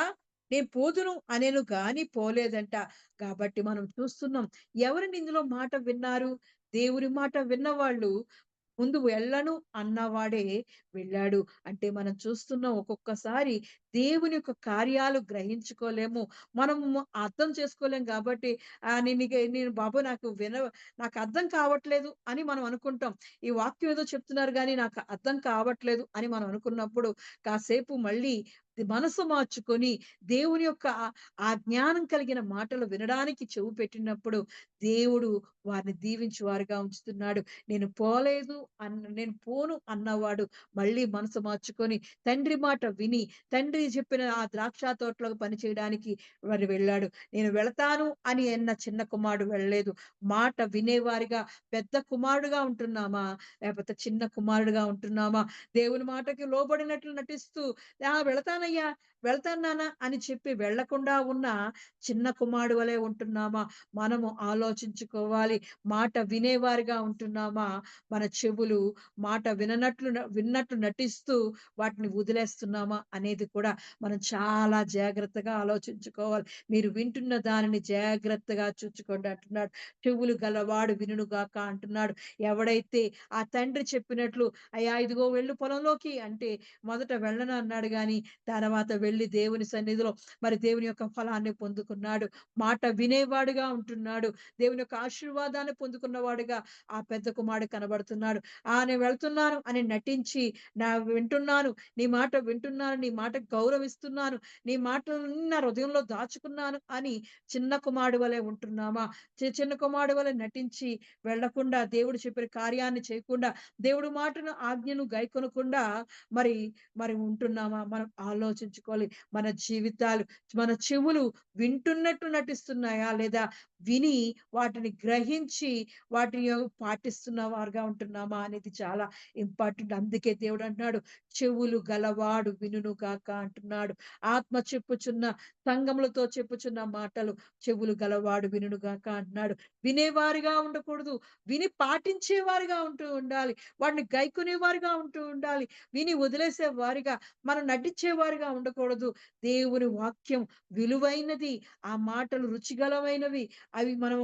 నేను పోదును అనెను గాని పోలేదంట. కాబట్టి మనం చూస్తున్నాం. ఎవరండి ఇందులో మాట విన్నారు? దేవుని మాట విన్నవాళ్ళు ముందు వెళ్ళను అన్నవాడే వెళ్ళాడు. అంటే మనం చూస్తున్నాం ఒక్కొక్కసారి దేవుని యొక్క కార్యాలు గ్రహించుకోలేము. మనము అర్థం చేసుకోలేం కాబట్టి నేను బాబోయ్! నాకు అర్థం కావట్లేదు అని మనం అనుకుంటాం. ఈ వాక్యం ఏదో చెప్తున్నారు గానీ నాకు అర్థం కావట్లేదు అని మనం అనుకున్నప్పుడు కాసేపు మళ్ళీ మనసు మార్చుకొని దేవుని యొక్క ఆ జ్ఞానం కలిగిన మాటలు వినడానికి చెవి పెట్టినప్పుడు దేవుడు వారిని దీవించువారుగా ఉంచుతున్నాడు. నేను పోను అన్నవాడు మళ్ళీ మనసు మార్చుకొని తండ్రి మాట విని, తండ్రి చెప్పిన ఆ ద్రాక్ష తోటలో పని చేయడానికి మరి వెళ్ళాడు. నేను వెళతాను అని అన్న చిన్న కుమారుడు వెళ్ళలేదు. మాట వినేవారిగా పెద్ద కుమారుడుగా ఉంటున్నామా? లేకపోతే చిన్న కుమారుడుగా ఉంటున్నామా? దేవుని మాటకి లోబడినట్లు నటిస్తూ, వెళతానయ్యా, వెళ్తాను నాన్న అని చెప్పి వెళ్ళకుండా ఉన్న చిన్న కుమారుడు వలె ఉంటున్నామా? మనము ఆలోచించుకోవాలి. మాట వినేవారిగా ఉంటున్నామా? మన చెవులు మాట విన్నట్లు నటిస్తూ వాటిని వదిలేస్తున్నామా అనేది కూడా మనం చాలా జాగ్రత్తగా ఆలోచించుకోవాలి. మీరు వింటున్న దానిని జాగ్రత్తగా చూచుకోండి అంటున్నాడు. చెవులు గలవాడు వినును గాక అంటున్నాడు. ఎవడైతే ఆ తండ్రి చెప్పినట్లు, అయ్యా! ఇదిగో వెళ్ళు పొలంలోకి అంటే మొదట వెళ్ళను అన్నాడు గాని, తర్వాత వెళ్లి దేవుని సన్నిధిలో మరి దేవుని యొక్క ఫలాన్ని పొందుకున్నాడు. మాట వినేవాడుగా ఉంటున్నాడు. దేవుని యొక్క ఆశీర్వాదాన్ని పొందుకున్నవాడుగా ఆ పెద్ద కుమారుడు కనబడుతున్నాడు. నేను వెళ్తున్నాను అని నటించి, వింటున్నాను, నీ మాట వింటున్నాను, నీ మాటకు గౌరవిస్తున్నాను, నీ మాటలన్నీ నా హృదయంలో దాచుకున్నాను అని చిన్న కుమారుడు వలె ఉంటున్నామా? చిన్న కుమారుడు వలె నటించి వెళ్ళకుండా, దేవుడు చెప్పిన కార్యాన్ని చేయకుండా, దేవుడి మాటను ఆజ్ఞను గైకొనకుండా మరి, మరి ఉంటున్నామా? మనం ఆలోచించుకోవాలి. మన జీవితాలు, మన చెవులు వింటున్నట్టు నటిస్తున్నాయా? లేదా విని వాటిని గ్రహించి వాటిని పాటిస్తున్న వారుగా ఉంటున్నామా అనేది చాలా ఇంపార్టెంట్. అందుకే దేవుడు అంటున్నాడు, చెవులు గలవాడు వినును గాక అంటున్నాడు. ఆత్మ చెప్పుచున్న సంగములతో చెప్పుచున్న మాటలు చెవులు గలవాడు వినును గాక అంటున్నాడు. వినేవారిగా ఉండకూడదు. విని పాటించేవారిగా ఉండాలి. వాటిని గైకొనేవారుగా ఉండాలి. విని వదిలేసే వారిగా, మనం నటించేవారిగా ఉండకూడదు. దేవుని వాక్యం విలువైనది. ఆ మాటలు రుచిగలమైనవి. అవి మనం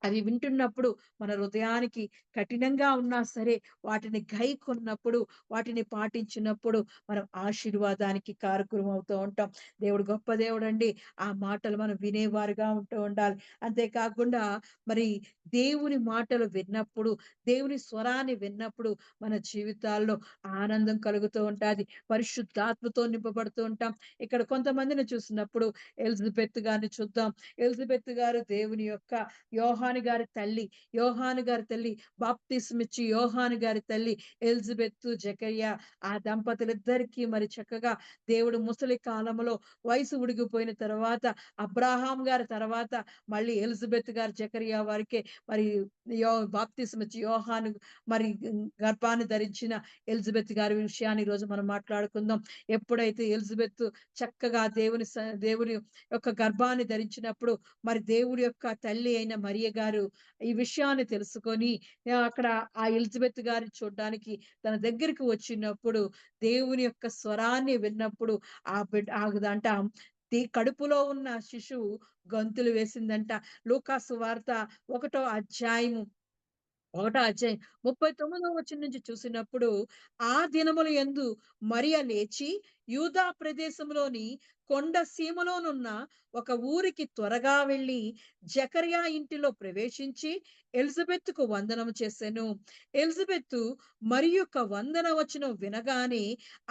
అవి వింటున్నప్పుడు మన హృదయానికి కఠినంగా ఉన్నా సరే వాటిని గైకొన్నప్పుడు, వాటిని పాటించినప్పుడు మనం ఆశీర్వాదానికి కారకులం అవుతూ ఉంటాం. దేవుడు గొప్ప దేవుడండి. ఆ మాటలు మనం వినేవారుగా ఉండాలి. అంతే కాకుండా మరి దేవుని మాటలు విన్నప్పుడు, దేవుని స్వరాన్ని విన్నప్పుడు మన జీవితాల్లో ఆనందం కలుగుతూ ఉంటాది. పరిశుద్ధాత్మతో నింపబడుతూ ఉంటాం. ఇక్కడ కొంతమందిని చూసినప్పుడు ఎలిజబెత్ గారిని చూద్దాం. ఎలిజబెత్ గారు దేవుని యొక్క యోహాను యోహాను గారి తల్లి, యోహాను గారి తల్లి, బాప్తిస్మిచ్చి యోహాను గారి తల్లి ఎలిజబెత్, జకర్యా ఆ దంపతులిద్దరికీ మరి చక్కగా దేవుడు ముసలి కాలంలో వయసు ఉడిగిపోయిన తర్వాత అబ్రాహాం గారి తర్వాత మళ్ళీ ఎలిజబెత్ గారు జకర్యా వారికే మరి బాప్తిస్మిచ్చి యోహాను మరి గర్భాన్ని ధరించిన ఎలిజబెత్ గారి విషయాన్ని ఈరోజు మనం మాట్లాడుకుందాం. ఎప్పుడైతే ఎలిజబెత్ చక్కగా దేవుని యొక్క గర్భాన్ని ధరించినప్పుడు మరి దేవుడి యొక్క తల్లి అయిన మరియ గారు ఈ విషయాన్ని తెలుసుకొని అక్కడ ఆ ఎలిజబెత్ గారిని చూడ్డానికి తన దగ్గరికి వచ్చినప్పుడు దేవుని యొక్క స్వరాన్ని విన్నప్పుడు ఆ బిడ్డ ఆగదంట కడుపులో ఉన్న శిశువు గంతులు వేసిందంట. లూకా సువార్త 1 అధ్యాయము 39వ వచనం నుంచి చూసినప్పుడు, ఆ దినముల యందు మరియ లేచి యూదా ప్రదేశంలోని కొండ సీమలోనున్న ఒక ఊరికి త్వరగా వెళ్లి జకర్యా ఇంటిలో ప్రవేశించి ఎలిజబెత్తుకు వందనము చేసెను. ఎలిజబెతు మరి యొక్క వందన వచనం వినగానే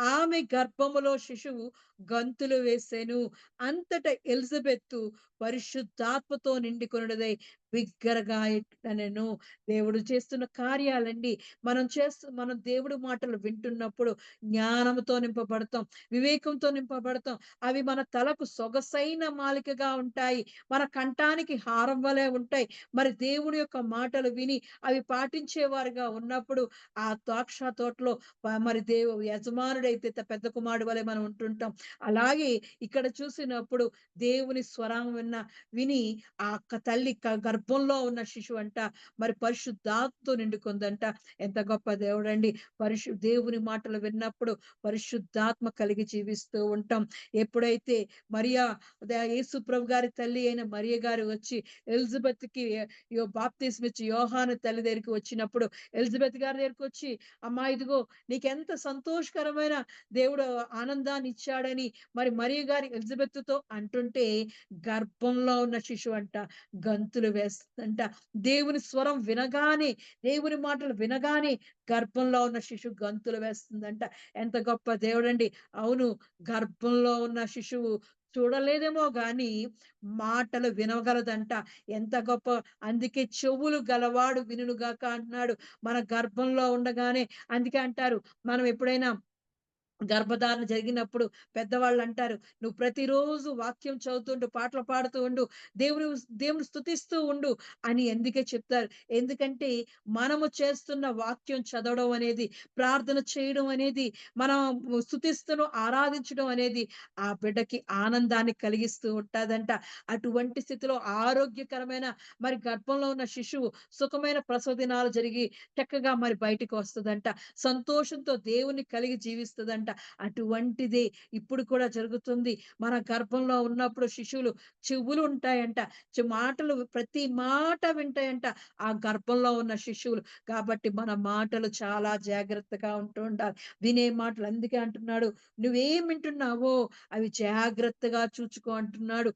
ఆమె గర్భములో శిశువు గంతులు వేసెను. అంతట ఎలిజబెత్తు పరిశుద్ధాత్మతో నిండుకొనున్నదై బిగ్గరగా ఇట్లనెను. దేవుడు చేస్తున్న కార్యాలండి. మనం దేవుడి మాటలు వింటున్నప్పుడు జ్ఞానంతో నింపబడతాం, వివేకంతో నింపబడతాం. అవి మన తలకు సొగసైన మాలికగా ఉంటాయి. మన కంఠానికి హారం వలె ఉంటాయి. మరి దేవుడి యొక్క మాటలు విని అవి పాటించేవారుగా ఉన్నప్పుడు ఆ ద్రాక్ష తోటలో మరి యజమానుడైతే పెద్ద కుమారుడు వలె మనం ఉంటుంటాం. అలాగే ఇక్కడ చూసినప్పుడు దేవుని స్వరం విని ఆ తల్లి గర్భంలో ఉన్న శిశువు అంట మరి పరిశుద్ధాత్మతో నిండుకుందంట. ఎంత గొప్ప దేవుడండి. దేవుని మాటలు విన్నప్పుడు పరిశుద్ధాత్మ కలిగి జీవిస్తూ ఉంటాం. ఎప్పుడైతే మరియా యేసు ప్రభు గారి తల్లి అయిన మరియ గారు వచ్చి ఎలిజబెత్‌కి బాప్తిస్మ ఇచ్చి యోహాను తల్లి దగ్గరికి వచ్చినప్పుడు ఎలిజబెత్ గారి దగ్గరికి వచ్చి, అమ్మా ఇదిగో నీకెంత సంతోషకరమైన దేవుడు ఆనందాన్ని ఇచ్చాడని మరి మరియ గారి ఎలిజబెత్‌తో అంటుంటే గర్భంలో ఉన్న శిశువు అంట గంతులు వేస్తుందంట. దేవుని స్వరం వినగానే, దేవుని మాటలు వినగానే గర్భంలో ఉన్న శిశువు గంతులు వేస్తుందంట. ఎంత గొప్ప దేవుడండి. అవును, గర్భంలో ఉన్న శిశువు చూడలేదేమో గాని మాటలు వినగలదంట. ఎంత గొప్ప, అందుకే చెవులు గలవాడు వినుగాక అంటున్నాడు. మన గర్భంలో ఉండగానే అందుకే అంటారు, మనం ఎప్పుడైనా గర్భధారణ జరిగినప్పుడు పెద్దవాళ్ళు అంటారు, నువ్వు ప్రతిరోజు వాక్యం చదువుతుండు, పాటలు పాడుతూ ఉండు, దేవుని దేవుని స్తుతిస్తూ ఉండు అని ఎందుకే చెప్తారు. ఎందుకంటే మనము చేస్తున్న వాక్యం చదవడం అనేది, ప్రార్థన చేయడం అనేది, మనం స్తుతిస్తూ ఆరాధించడం అనేది ఆ బిడ్డకి ఆనందాన్ని కలిగిస్తూ ఉంటదంట. అటువంటి స్థితిలో ఆరోగ్యకరమైన మరి గర్భంలో ఉన్న శిశువు సుఖమైన ప్రసవ దినాలు జరిగి చక్కగా మరి బయటికి వస్తదంట. సంతోషంతో దేవుని కలిగి జీవిస్తదంట. అటువంటిదే ఇప్పుడు కూడా జరుగుతుంది. మన గర్భంలో ఉన్నప్పుడు శిశువులు చెవులు ఉంటాయంట. మాటలు ప్రతి మాట వింటాయంట ఆ గర్భంలో ఉన్న శిశువులు. కాబట్టి మన మాటలు చాలా జాగ్రత్తగా ఉంటూ ఉండాలి. వినే మాటలు అందుకే అంటున్నాడు, నువ్వేం వింటున్నావో అవి జాగ్రత్తగా చూచుకో అంటున్నాడు.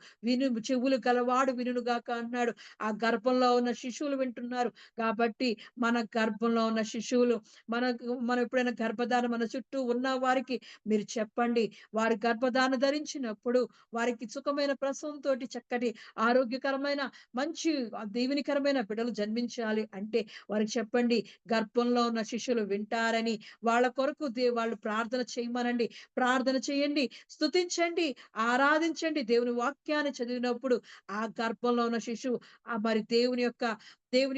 చెవులు గలవాడు వినుగాక అన్నాడు. ఆ గర్భంలో ఉన్న శిశువులు వింటున్నారు కాబట్టి మన గర్భంలో ఉన్న శిశువులు మనం ఎప్పుడైనా గర్భధారణ మన చుట్టూ ఉన్న వారికి మీరు చెప్పండి. వారి గర్భధారణ ధరించినప్పుడు వారికి సుఖమైన ప్రసవంతోటి చక్కటి ఆరోగ్యకరమైన మంచి దీవెనకరమైన బిడ్డలు జన్మించాలి అంటే వారికి చెప్పండి. గర్భంలో ఉన్న శిశువులు వింటారని వాళ్ళ కొరకు వాళ్ళు ప్రార్థన చేయమనండి. ప్రార్థన చేయండి, స్తుతించండి, ఆరాధించండి. దేవుని వాక్యాన్ని చదివినప్పుడు ఆ గర్భంలో ఉన్న శిశువు మరి దేవుని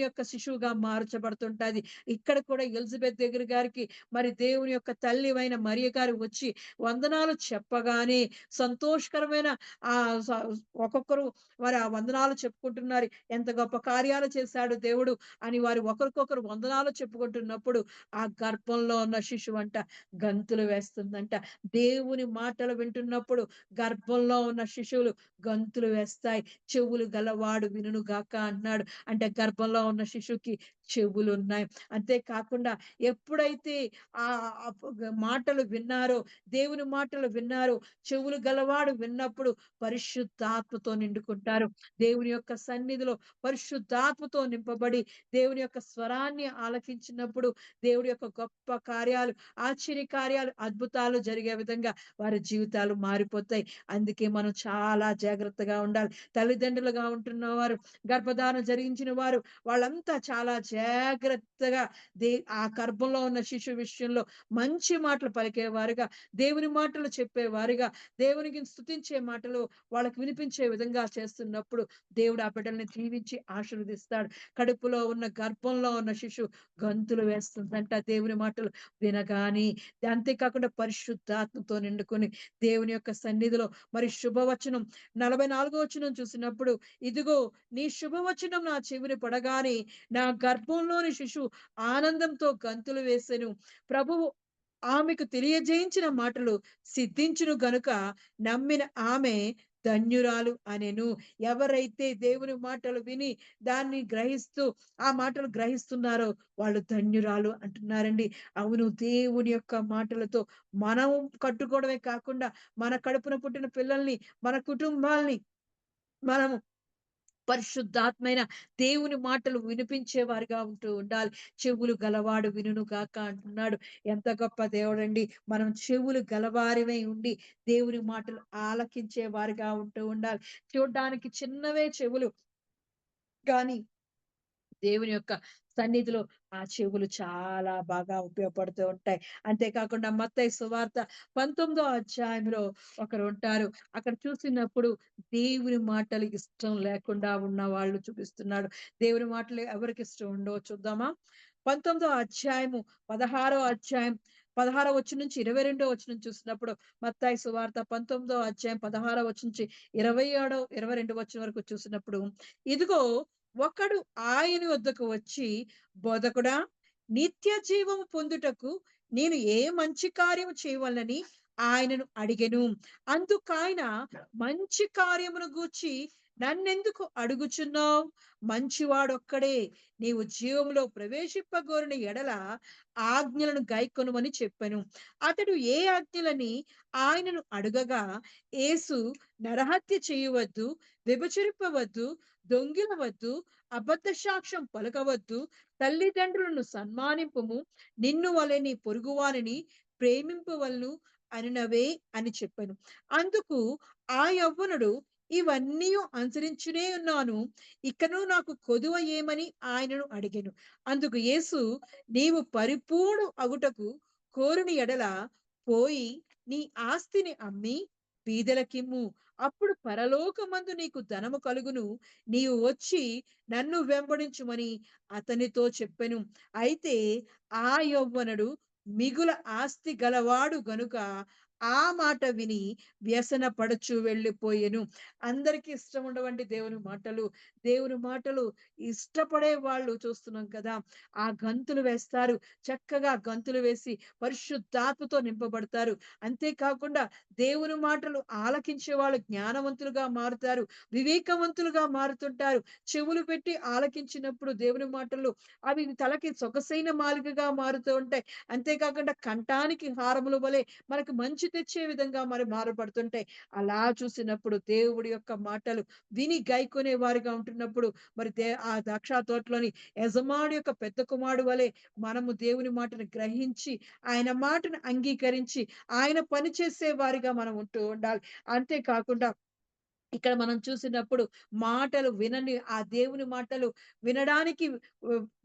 యొక్క శిశువుగా మార్చబడుతుంటది. ఇక్కడ కూడా ఎలిజబెత్ దగ్గర గారికి మరి దేవుని యొక్క తల్లివైన మరియ గారు వచ్చి వందనాలు చెప్పగానే సంతోషకరమైన ఆ స ఒక్కొక్కరు వారి ఆ వందనాలు చెప్పుకుంటున్నారు. ఎంత గొప్ప కార్యాలు చేశాడు దేవుడు అని వారు ఒకరికొకరు వందనాలు చెప్పుకుంటున్నప్పుడు ఆ గర్భంలో ఉన్న శిశువంట గంతులు వేస్తుందంట. దేవుని మాటలు వింటున్నప్పుడు గర్భంలో ఉన్న శిశువులు గంతులు వేస్తాయి. చెవులు గలవాడు వినుగాక అన్నాడు. అంటే గర్భంలో ఉన్న శిశువుకి చెవులున్నాయి. అంతేకాకుండా ఎప్పుడైతే ఆ మాటలు విన్నారో, దేవుని మాటలు విన్నారో, చెవులు గలవాడు విన్నప్పుడు పరిశుద్ధాత్మతో నిండుకుంటారు. దేవుని యొక్క సన్నిధిలో పరిశుద్ధాత్మతో నింపబడి, దేవుని యొక్క స్వరాన్ని ఆలకించినప్పుడు, దేవుడి యొక్క గొప్ప కార్యాలు, ఆశ్చర్య కార్యాలు, అద్భుతాలు జరిగే విధంగా వారి జీవితాలు మారిపోతాయి. అందుకే మనం చాలా జాగ్రత్తగా ఉండాలి. తల్లిదండ్రులుగా ఉంటున్నవారు, గర్భధారణ జరిగించిన వారు, వాళ్ళంతా చాలా జాగ్రత్తగా దే ఆ గర్భంలో ఉన్న శిశువు విషయంలో మంచి మాటలు పలికేవారుగా, దేవుని మాటలు చెప్పేవారుగా, దేవునికి స్తుతించే మాటలు వాళ్ళకి వినిపించే విధంగా చేస్తున్నప్పుడు దేవుడు ఆ బిడ్డల్ని దీవించి ఆశీర్వదిస్తాడు. కడుపులో ఉన్న గర్భంలో ఉన్న శిశువు గంతులు వేస్తుందంట దేవుని మాటలు వినగాని. అంతేకాకుండా పరిశుద్ధాత్మతో నిండుకొని దేవుని యొక్క సన్నిధిలో మరి శుభవచనం 44 వచనం చూసినప్పుడు, ఇదిగో నీ శుభవచనం నా చెవిని పడగానే నా గర్భంలోని శిశువు ఆనందంతో గంతులు వేసెను. ప్రభువు ఆమెకు తెలియజేయించిన మాటలు సిద్ధించును గనుక నమ్మిన ఆమె ధన్యురాలు అనెను. ఎవరైతే దేవుని మాటలు విని దాన్ని గ్రహిస్తూ ఆ మాటలు గ్రహిస్తున్నారో వాళ్ళు ధన్యురాలు అంటున్నారండి. అవును, దేవుని యొక్క మాటలతో మనం కట్టుకోవడమే కాకుండా మన కడుపున పుట్టిన పిల్లల్ని, మన కుటుంబాల్ని మనము పరిశుద్ధాత్మైన దేవుని మాటలు వినిపించేవారుగా ఉంటూ ఉండాలి. చెవులు గలవాడు వినును గాక అంటున్నాడు. ఎంత గొప్ప దేవుడండి. మనం చెవులు గలవారిమై ఉండి దేవుని మాటలు ఆలకించే వారిగా ఉంటూ ఉండాలి. చూడ్డానికి చిన్నవే చెవులు కానీ దేవుని యొక్క సన్నిధిలో ఆ చెవులు చాలా బాగా ఉపయోగపడుతూ ఉంటాయి. అంతేకాకుండా మత్తయి సువార్త 19వ అధ్యాయంలో ఒకరుంటారు. అక్కడ చూసినప్పుడు దేవుని మాటలు ఇష్టం లేకుండా ఉన్న వాళ్ళు చూపిస్తున్నాడు. దేవుని మాటలు ఎవరికి ఇష్టం ఉండవో చూద్దామా? 19వ అధ్యాయము 16వ అధ్యాయం 16 వచనం నుంచి 22 వచనం చూసినప్పుడు మత్తయి సువార్త 19వ అధ్యాయం 16 వచనం నుంచి 27 22 వచనం వరకు చూసినప్పుడు, ఇదిగో ఒకడు ఆయన వద్దకు వచ్చి, బోధకుడా, నిత్య జీవము పొందుటకు నేను ఏ మంచి కార్యము చేయవలనని ఆయనను అడిగెను. అందుకాయన మంచి కార్యమును గూర్చి నన్నెందుకు అడుగుచున్నావు? మంచివాడొక్కడే. నీవు జీవములో ప్రవేశింపగోరిన ఎడల ఆజ్ఞలను గైకొనుమని చెప్పెను. అతడు ఏ ఆజ్ఞలని ఆయనను అడుగగా, యేసు నరహత్య చేయవద్దు, వ్యభిచరింపవద్దు, దొంగిలవద్దు, అబద్ధ సాక్ష్యం పలకవద్దు, తల్లిదండ్రులను సన్మానింపుము, నిన్ను వలె నీ పొరుగువానిని ప్రేమింపవలను అనినవే అని చెప్పాను. అందుకు ఆ యవ్వనుడు, ఇవన్నీ అనుసరించునే ఉన్నాను, ఇకను నాకు కొదువ ఏమని ఆయనను అడిగెను. అందుకు యేసు, నీవు పరిపూర్ణ అగుటకు కోరుని ఎడల పోయి నీ ఆస్తిని అమ్మి బీదలకిమ్ము, అప్పుడు పరలోకమందు నీకు ధనము కలుగును. నీవు వచ్చి నన్ను వెంబడించుమని అతనితో చెప్పెను. అయితే ఆ యవ్వనుడు మిగుల ఆస్తి గలవాడు గనుక ఆ మాట విని వ్యసన పడుచు వెళ్ళిపోయెను. అందరికీ ఇష్టం ఉండవండి దేవుని మాటలు. దేవుని మాటలు ఇష్టపడే వాళ్ళు చూస్తున్నాం కదా! ఆ గంతులు వేస్తారు. చక్కగా గంతులు వేసి పరిశుద్ధాత్మతో నింపబడతారు. అంతేకాకుండా దేవుని మాటలు ఆలకించే వాళ్ళు జ్ఞానవంతులుగా మారుతారు. వివేకవంతులుగా మారుతుంటారు. చెవులు పెట్టి ఆలకించినప్పుడు దేవుని మాటలు అవి తలకి సొగసైన మాలికగా మారుతూ ఉంటాయి. అంతేకాకుండా కంఠానికి హారముల వలె మనకు మంచి తెచ్చే విధంగా మరి మారబడుతుంటాయి. అలా చూసినప్పుడు దేవుడి యొక్క మాటలు విని గైకొనే వారిగా ఉంటున్నప్పుడు మరి ఆ ద్రాక్ష తోటలోని యజమాని యొక్క పెద్ద కుమారుడు వలె మనము దేవుని మాటను గ్రహించి ఆయన మాటను అంగీకరించి ఆయన పని చేసే వారిగా మనం ఉంటూ ఉండాలి. అంతేకాకుండా ఇక్కడ మనం చూసినప్పుడు మాటలు వినని ఆ దేవుని మాటలు వినడానికి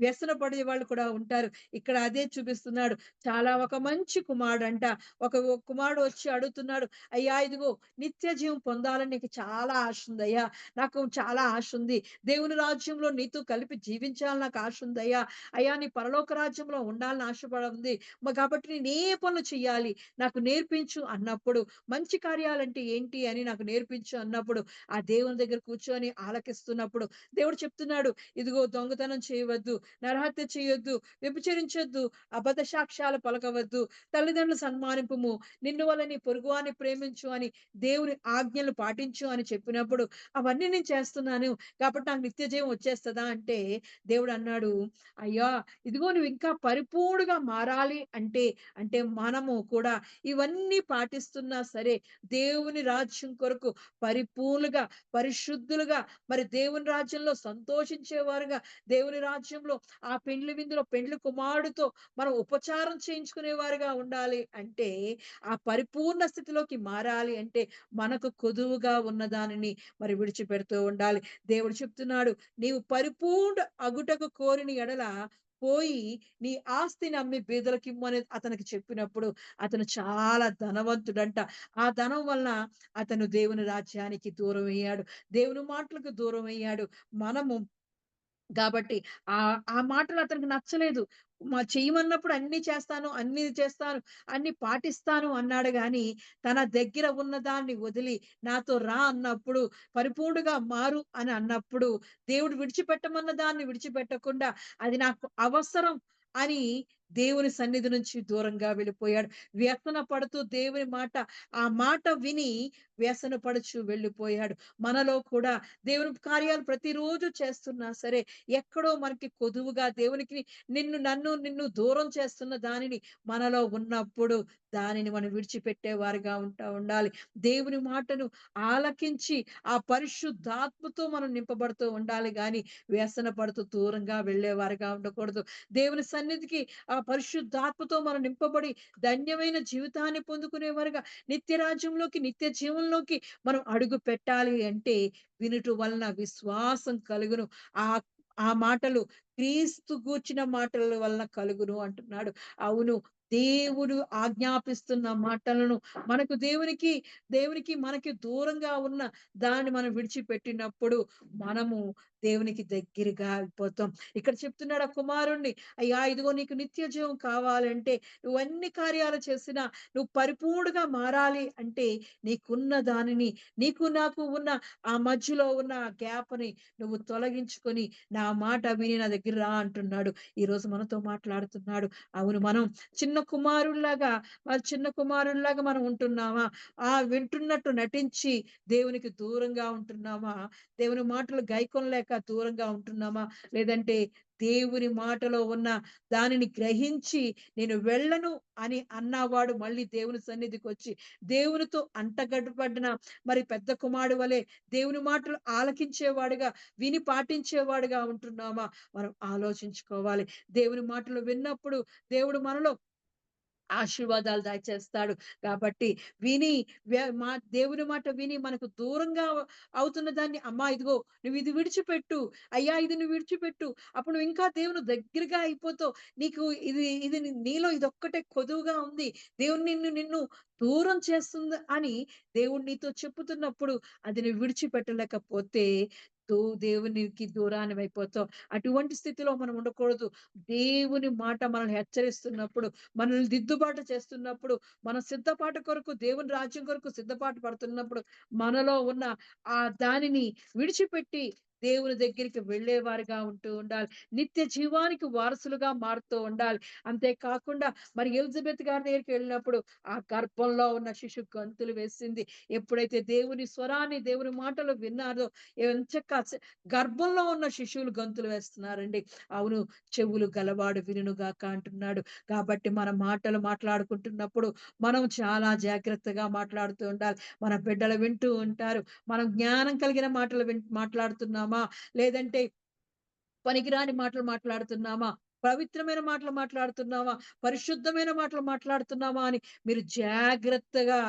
వ్యసన పడే వాళ్ళు కూడా ఉంటారు. ఇక్కడ అదే చూపిస్తున్నాడు. చాలా ఒక మంచి కుమారుడంట. ఒక కుమారుడు వచ్చి అడుగుతున్నాడు, అయ్యా ఇదిగో నిత్య జీవం పొందాలని నీకు చాలా ఆశ ఉందయ్యా. నాకు చాలా ఆశ ఉంది. దేవుని రాజ్యంలో నీతో కలిపి జీవించాలని నాకు ఆశ ఉందయ్యా. అయ్యా నీ పరలోక రాజ్యంలో ఉండాలని ఆశపడ ఉంది. కాబట్టి నేను ఏ పనులు చేయాలి? నాకు నేర్పించు అన్నప్పుడు, మంచి కార్యాలంటే ఏంటి అని నాకు నేర్పించు అన్నప్పుడు వింటున్నప్పుడు, ఆ దేవుని దగ్గర కూర్చొని ఆలకిస్తున్నప్పుడు దేవుడు చెప్తున్నాడు, ఇదిగో దొంగతనం చేయవద్దు, నరహత్య చేయొద్దు, వ్యభిచరించొద్దు, అబద్ధ సాక్ష్యాలు పలకవద్దు, తల్లిదండ్రులు సన్మానింపుము, నిన్ను వల్ల నీ పొరుగువాని ప్రేమించు అని దేవుని ఆజ్ఞలు పాటించు అని చెప్పినప్పుడు, అవన్నీ నేను చేస్తున్నాను కాబట్టి నాకు నిత్య జీవం వచ్చేస్తదా అంటే, దేవుడు అన్నాడు, అయ్యా ఇదిగో నువ్వు ఇంకా పరిపూర్ణంగా మారాలి అంటే, అంటే మనము కూడా ఇవన్నీ పాటిస్తున్నా సరే, దేవుని రాజ్యం కొరకు పరిపూర్ణంగా, పరిశుద్ధులుగా, మరి దేవుని రాజ్యంలో సంతోషించేవారుగా, దేవుని రాజ్యంలో ఆ పెండ్లి విందులో పెండ్లి కుమారుడితో మనం ఉపచారం చేయించుకునేవారుగా ఉండాలి అంటే, ఆ పరిపూర్ణ స్థితిలోకి మారాలి అంటే, మనకు కొదువుగా ఉన్న దానిని మరి విడిచిపెడుతూ ఉండాలి. దేవుడు చెప్తున్నాడు, నీవు పరిపూర్ణ అగుటకు కోరిన ఎడల పోయి నీ ఆస్తిని అమ్మి బీదలకిమ్ము అని అతనికి చెప్పినప్పుడు, అతను చాలా ధనవంతుడంట. ఆ ధనం వలన అతను దేవుని రాజ్యానికి దూరమయ్యాడు. దేవుని మాటలకు దూరమయ్యాడు. మనము గాబట్టి ఆ మాటలు అతనికి నచ్చలేదు. చెయ్యమన్నప్పుడు అన్నీ చేస్తాను, అన్నీ చేస్తాను, అన్నీ పాటిస్తాను అన్నాడు గానీ, తన దగ్గర ఉన్న దాన్ని వదిలి నాతో రా అన్నప్పుడు, పరిపూర్ణంగా మారు అని అన్నప్పుడు, దేవుడు విడిచిపెట్టమన్న దాన్ని విడిచిపెట్టకుండా, అది నాకు అవసరం అని దేవుని సన్నిధి నుంచి దూరంగా వెళ్ళిపోయాడు. వ్యసన పడుతూ దేవుని మాట, ఆ మాట విని వ్యసన పడుచు వెళ్ళిపోయాడు. మనలో కూడా దేవుని కార్యాలు ప్రతిరోజు చేస్తున్నా సరే, ఎక్కడో మనకి కొదువుగా దేవునికి నిన్ను దూరం చేస్తున్న దానిని మనలో ఉన్నప్పుడు దానిని మనం విడిచిపెట్టేవారుగా ఉండాలి. దేవుని మాటను ఆలకించి ఆ పరిశుద్ధాత్మతో మనం నింపబడుతూ ఉండాలి గాని వ్యసన పడుతూ దూరంగా వెళ్ళేవారుగా ఉండకూడదు. దేవుని సన్నిధికి ఆ పరిశుద్ధాత్మతో మనం నింపబడి ధన్యమైన జీవితాన్ని పొందుకునేవారుగా నిత్య రాజ్యంలోకి, నిత్య జీవంలోకి మనం అడుగు పెట్టాలి అంటే వినుట వలన విశ్వాసం కలుగును. ఆ ఆ మాటలు క్రీస్తు గూర్చిన మాటల వలన కలుగును అంటున్నాడు. అవును. దేవుడు ఆజ్ఞాపిస్తున్న మాటలను మనకు దేవునికి మనకి దూరంగా ఉన్న దాన్ని మనం విడిచిపెట్టినప్పుడు మనము దేవునికి దగ్గరగా అయిపోతాం. ఇక్కడ చెప్తున్నాడు ఆ కుమారుణ్ణి, అయ్యా ఇదిగో నీకు నిత్య జీవం కావాలంటే నువ్వు అన్ని కార్యాలు చేసినా నువ్వు పరిపూర్ణంగా మారాలి అంటే నీకున్న దానిని నాకు ఉన్న ఆ మధ్యలో ఉన్న ఆ గ్యాప్‌ని నువ్వు తొలగించుకొని నా మాట విని నా దగ్గర రా అంటున్నాడు. ఈరోజు మనతో మాట్లాడుతున్నాడు. అవును మనం చిన్న కుమారుడిలాగా మనం ఉంటున్నామా? వింటున్నట్టు నటించి దేవునికి దూరంగా ఉంటున్నామా? దేవుని మాటలు గైకొనలేక దూరంగా ఉంటున్నామా? లేదంటే దేవుని మాటలో ఉన్న దానిని గ్రహించి నేను వెళ్ళను అని అన్నవాడు మళ్ళీ దేవుని సన్నిధికొచ్చి దేవునితో అంటగట్టబడిన మరి పెద్ద కుమారుడు వలె దేవుని మాటలు ఆలకించేవాడుగా, విని పాటించేవాడుగా ఉంటున్నామా? మనం ఆలోచించుకోవాలి. దేవుని మాటలు విన్నప్పుడు దేవుడు మనలో ఆశీర్వాదాలు దయచేస్తాడు. కాబట్టి విని దేవుని మాట విని మనకు దూరంగా అవుతున్న దాన్ని అమ్మా ఇదిగో నువ్వు ఇది విడిచిపెట్టు. అయ్యా ఇది నువ్వు విడిచిపెట్టు. అప్పుడు నువ్వు ఇంకా దేవుని దగ్గరగా అయిపోతావు. నీకు ఇది నీలో ఇదొక్కటే కొదువుగా ఉంది. దేవుడు నిన్ను దూరం చేస్తుంది అని దేవుడు నీతో చెప్పుతున్నప్పుడు అది నువ్వు విడిచిపెట్టలేకపోతే దేవునికి దూరానివైపోతావు. అటువంటి స్థితిలో మనం ఉండకూడదు. దేవుని మాట మనల్ని హెచ్చరిస్తున్నప్పుడు మనల్ని దిద్దుబాటు చేస్తున్నప్పుడు, మన సిద్ధపాటు కొరకు దేవుని రాజ్యం కొరకు సిద్ధపాటు పడుతున్నప్పుడు, మనలో ఉన్న దానిని విడిచిపెట్టి దేవుని దగ్గరికి వెళ్ళేవారుగా ఉంటూ ఉండాలి. నిత్య జీవానికి వారసులుగా మారుతూ ఉండాలి. అంతే కాకుండా మరి ఎలిజబెత్ గారి దగ్గరికి వెళ్ళినప్పుడు ఆ గర్భంలో ఉన్న శిశువు గంతులు వేసింది. ఎప్పుడైతే దేవుని స్వరాన్ని, దేవుని మాటలు విన్నారో ఎంచక్కా గర్భంలో ఉన్న శిశువులు గంతులు వేస్తున్నారండి. అవును. చెవులు గలవాడు వినుగాక అంటున్నాడు. కాబట్టి మన మాటలు మాట్లాడుకుంటున్నప్పుడు మనం చాలా జాగ్రత్తగా మాట్లాడుతూ ఉండాలి. మన బిడ్డలు వింటూ ఉంటారు. మనం జ్ఞానం కలిగిన మాటలు మాట్లాడుతున్నామా? లేదంటే పనికిరాని మాటలు మాట్లాడుతున్నామా? పవిత్రమైన మాటలు మాట్లాడుతున్నామా? పరిశుద్ధమైన మాటలు మాట్లాడుతున్నామా? అని మీరు జాగ్రత్తగా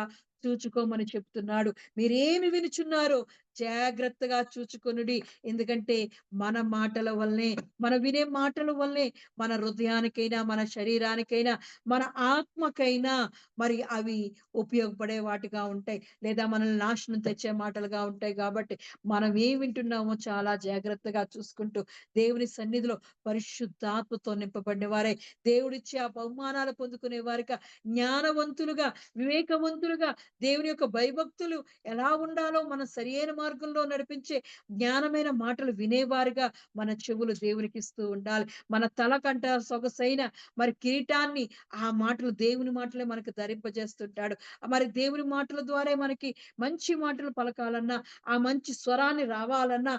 చూచుకోమని చెప్తున్నాడు. మీరేమి వినుచున్నారో జాగ్రత్తగా చూచుకొనుడి. ఎందుకంటే మన మాటల వల్లనే, మనం వినే మాటల వల్లే మన హృదయానికైనా, మన శరీరానికైనా, మన ఆత్మకైనా మరి అవి ఉపయోగపడే వాటిగా ఉంటాయి. లేదా మనల్ని నాశనం తెచ్చే మాటలుగా ఉంటాయి కాబట్టి మనం ఏం వింటున్నామో చాలా జాగ్రత్తగా చూసుకుంటూ దేవుని సన్నిధిలో పరిశుద్ధాత్మతో నింపబడిన వారై దేవుడిచ్చే ఆ బహుమానాలు పొందుకునే వారిగా జ్ఞానవంతులుగా, వివేకవంతులుగా, దేవుని యొక్క భయభక్తులు ఎలా ఉండాలో మన సరియైన మార్గంలో నడిపించే జ్ఞానమైన మాటలు వినేవారుగా మన చెవులు దేవునికిస్తూ ఉండాలి. మన తల కంట సొగసైన మరి కిరీటాన్ని ఆ మాటలు దేవుని మాటలే మనకు ధరింపజేస్తుంటాడు. మరి దేవుని మాటల ద్వారా మనకి మంచి మాటలు పలకాలన్నా, ఆ మంచి స్వరాన్ని రావాలన్నా,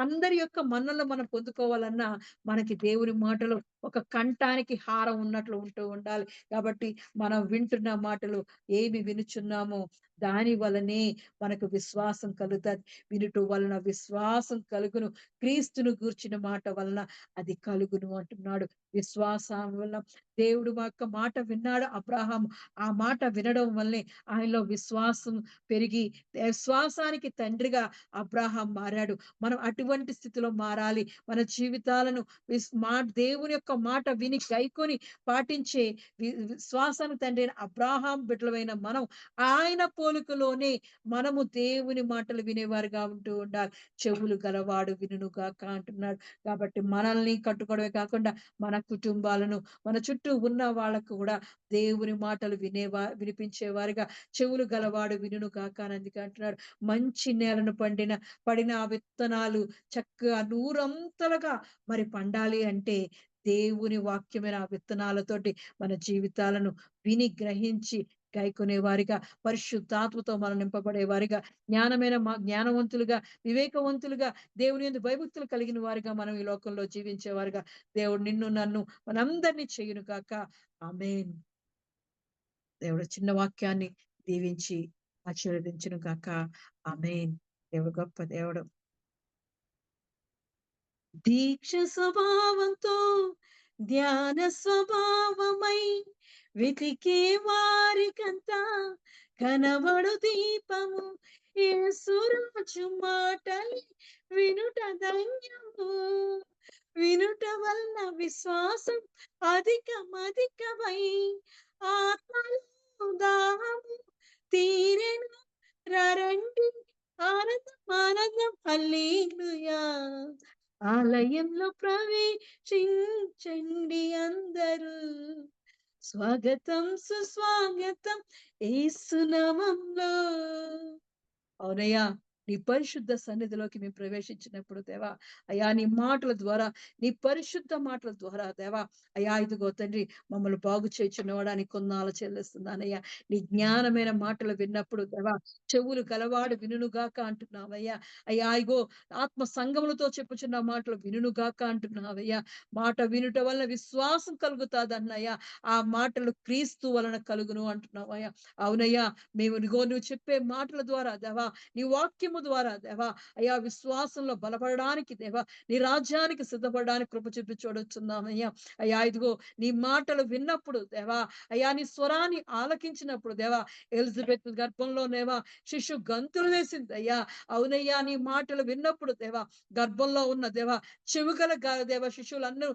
అందరి యొక్క మన్ననలు మనం పొందుకోవాలన్నా మనకి దేవుని మాటలు ఒక కంఠానికి హారం ఉన్నట్లు ఉంటూ ఉండాలి. కాబట్టి మనం వింటున్న మాటలు ఏమి వినుచున్నామో దాని వలనే మనకు విశ్వాసం కలుగుతది. వినుట వలన విశ్వాసం కలుగును. క్రీస్తును గూర్చిన మాట వలన అది కలుగును అంటున్నాడు. విశ్వాసం వల్ల దేవుడు యొక్క మాట విన్నాడు అబ్రాహాము. ఆ మాట వినడం వల్లే ఆయనలో విశ్వాసం పెరిగి విశ్వాసానికి తండ్రిగా అబ్రాహాం మారాడు. మనం అటువంటి స్థితిలో మారాలి. మన జీవితాలను దేవుని యొక్క మాట విని గైకొని పాటించే విశ్వాసానికి తండ్రి అయిన అబ్రాహాం బిడ్డలమైన మనం ఆయన పోలికలోనే మనము దేవుని మాటలు వినేవారుగా ఉంటూ ఉండాలి. చెవులు గలవాడు వినుగాక అంటున్నాడు. కాబట్టి మనల్ని కట్టుకోవడమే కాకుండా మన కుటుంబాలను, మన చుట్టూ ఉన్న వాళ్ళకు కూడా దేవుని మాటలు వినిపించేవారుగా చెవులు గలవాడు వినుగాక అని అందుకే అంటున్నాడు. మంచి నేలను పడిన ఆ విత్తనాలు చక్కగా నూరంతలుగా మరి పండాలి అంటే దేవుని వాక్యమైన ఆ విత్తనాలతోటి మన జీవితాలను విని గ్రహించి గైకొనే వారిగా, పరిశుద్ధాత్మతో మనం నింపబడే వారిగా, జ్ఞానవంతులుగా, వివేకవంతులుగా, దేవుని యందు భయభక్తులు కలిగిన వారిగా మనం ఈ లోకంలో జీవించేవారుగా దేవుడు నిన్ను, నన్ను మనందరినీ చేయును గాక. ఆమేన్. దేవుడు చిన్న వాక్యాన్ని దీవించి ఆశీర్వదించును గాక. ఆమేన్. దేవుడు గొప్ప దేవుడు. దీక్ష స్వభావంతో ధ్యాన స్వభావమై వెతికే వారికంతా కనబడు దీపము యేసురాజు మాటలు వినుట ధన్యము. వినుట వలన విశ్వాసం అధికమధికమై ఆత్మలో దాహము తీరెను. రండి ఆనందం ఆనందం హల్లెలూయా. ఆలయంలో ప్రవేశించండి అందరూ. స్వాగతం సుస్వాగతం యేసు నామములో. అవునయ్యా! నీ పరిశుద్ధ సన్నిధిలోకి మేము ప్రవేశించినప్పుడు దేవా, అయ్యా నీ మాటల ద్వారా, నీ పరిశుద్ధ మాటల ద్వారా దేవా, అయ్యా ఇదిగో తండ్రి మమ్మల్ని బాగు చేయుచున్నవాడా నీకు కొందాలు చెల్లిస్తున్నానయ్యా. నీ జ్ఞానమైన మాటలు విన్నప్పుడు దేవా, చెవులు గలవాడు వినుగాక అంటున్నావయ్యా. అయ్యా ఇగో ఆత్మ సంగములతో చెప్పుచున్న మాటలు వినుగాక అంటున్నావయ్యా. మాట వినుట వలన విశ్వాసం కలుగుతాదన్నయ్యా. ఆ మాటలు క్రీస్తు వలన కలుగును అంటున్నావయ్యా. అవునయ్యా, మేము ఇదిగో నువ్వు చెప్పే మాటల ద్వారా దేవా, నీ వాక్యము ద్వారా దేవా, అయ్యా విశ్వాసంలో బలపడడానికి దేవా, నీ రాజ్యానికి సిద్ధపడడానికి కృప చూపి చూడొచ్చున్నామయ్యా. అయ్యా ఇదిగో నీ మాటలు విన్నప్పుడు దేవా, అయ్యా నీ స్వరాన్ని ఆలకించినప్పుడు దేవా, ఎలిజబెత్ గర్భంలో దేవా శిశు గంతులు వేసింది అయ్యా. అవునయ్యా, నీ మాటలు విన్నప్పుడు దేవా, గర్భంలో ఉన్న దేవా చెవుగల దేవా శిశువులందరూ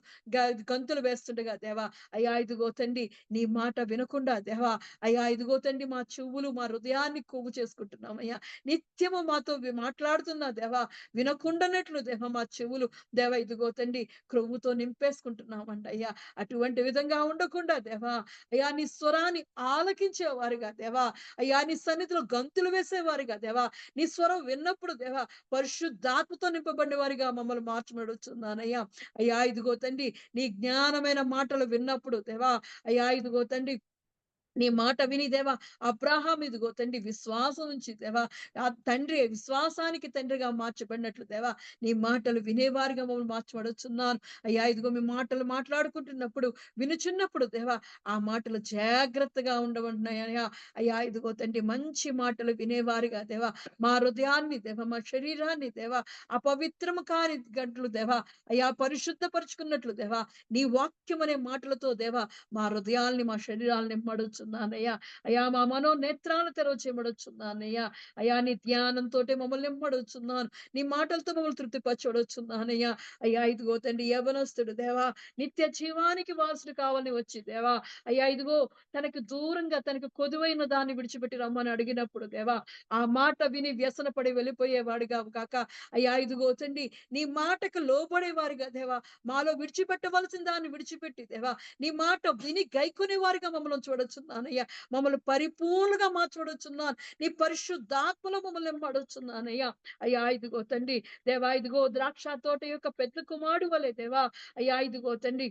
గంతులు వేస్తుండగా దేవా, అయ్యా ఇదిగో తండ్రి నీ మాట వినకుండా దేవా, అయ్యా ఇదిగో తండ్రి మా చెవులు మా హృదయాన్ని కొవ్వు చేసుకుంటున్నామయ్యా. నిత్యము మాతో మాట్లాడుతున్నా దేవా, వినకుండానట్లు దేవా మా చెవులు దేవా ఇదిగో తండ్రి క్రొవ్వుతో నింపేసుకుంటున్నామంట అయ్యా. అటువంటి విధంగా ఉండకుండా దేవా, అయ్యా నీ స్వరాన్ని ఆలకించేవారుగా దేవా, అయ్యా నీ సన్నిధిలో గంతులు వేసేవారుగా దేవా, నీ స్వరం విన్నప్పుడు దేవా పరిశుద్ధాత్మతో నింపబడిన వారిగా మమ్మల్ని మార్చమడుచున్నానయ్యా. అయ్యా ఇదిగో తండ్రి నీ జ్ఞానమైన మాటలు విన్నప్పుడు దేవా, అయ్యా ఇదిగో తండ్రి నీ మాట విని దేవా అబ్రాహాం ఇదిగో తండ్రి విశ్వాసం ఉంచి దేవా, ఆ తండ్రి విశ్వాసానికి తండ్రిగా మార్చబడినట్లు దేవా, నీ మాటలు వినేవారిగా మమ్మల్ని మార్చబడుచున్నాను అయ్యా. ఇదిగో మీ మాటలు మాట్లాడుకుంటున్నప్పుడు వినుచున్నప్పుడు దేవా, ఆ మాటలు జాగ్రత్తగా ఉండమంటున్నాయా. అయ్యా ఇదిగో తండ్రి మంచి మాటలు వినేవారిగా దేవా, మా హృదయాన్ని దేవా, మా శరీరాన్ని దేవా అపవిత్రము కాని గంటలు దేవా, అయ్యా పరిశుద్ధపరుచుకున్నట్లు దేవా, నీ వాక్యం అనే మాటలతో దేవా మా హృదయాల్ని మా శరీరాల్ని నింపడుచున్నాను చెమ్మడొచ్చున్నానయ్యా. అయ్యా మా మనోనేత్రాలు తెరవ చెమ్మడొచ్చున్నానయ్యా. అయ్యా నీ ధ్యానంతో మమ్మల్ని నింపడొచ్చున్నాను. నీ మాటలతో మమ్మల్ని తృప్తిపరచబడొచ్చున్నానయ్యా. అయ్యా ఇదిగో తండ్రి యవనస్తుడు దేవా నిత్య జీవానికి వారసుడు కావాలని వచ్చి దేవా అయ్యా ఇదిగో తనకు దూరంగా తనకు కొదువైన దాన్ని విడిచిపెట్టి రమ్మని అడిగినప్పుడు దేవా ఆ మాట విని వ్యసన పడి వెళ్ళిపోయేవాడిగా కాక అయ్యా ఇదిగో తండ్రి నీ మాటకు లోబడేవారిగా దేవా మాలో విడిచిపెట్టవలసిన దాన్ని విడిచిపెట్టి దేవా నీ మాట విని గైకునే వారిగా మమ్మల్ని చూడొచ్చున్నానయ్యా. మమ్మల్ని పరిపూర్ణంగా మార్చబడుచున్నాను. నీ పరిశుద్ధాత్మలో మమ్మల్ని ఎంబడొచ్చున్నానయ్యా. అయ్యా ఇదిగో తండ్రి దేవా ఇదిగో ద్రాక్ష తోట యొక్క పెద్ద కుమారుడు వలె దేవా అయ్యా ఇదిగో తండ్రి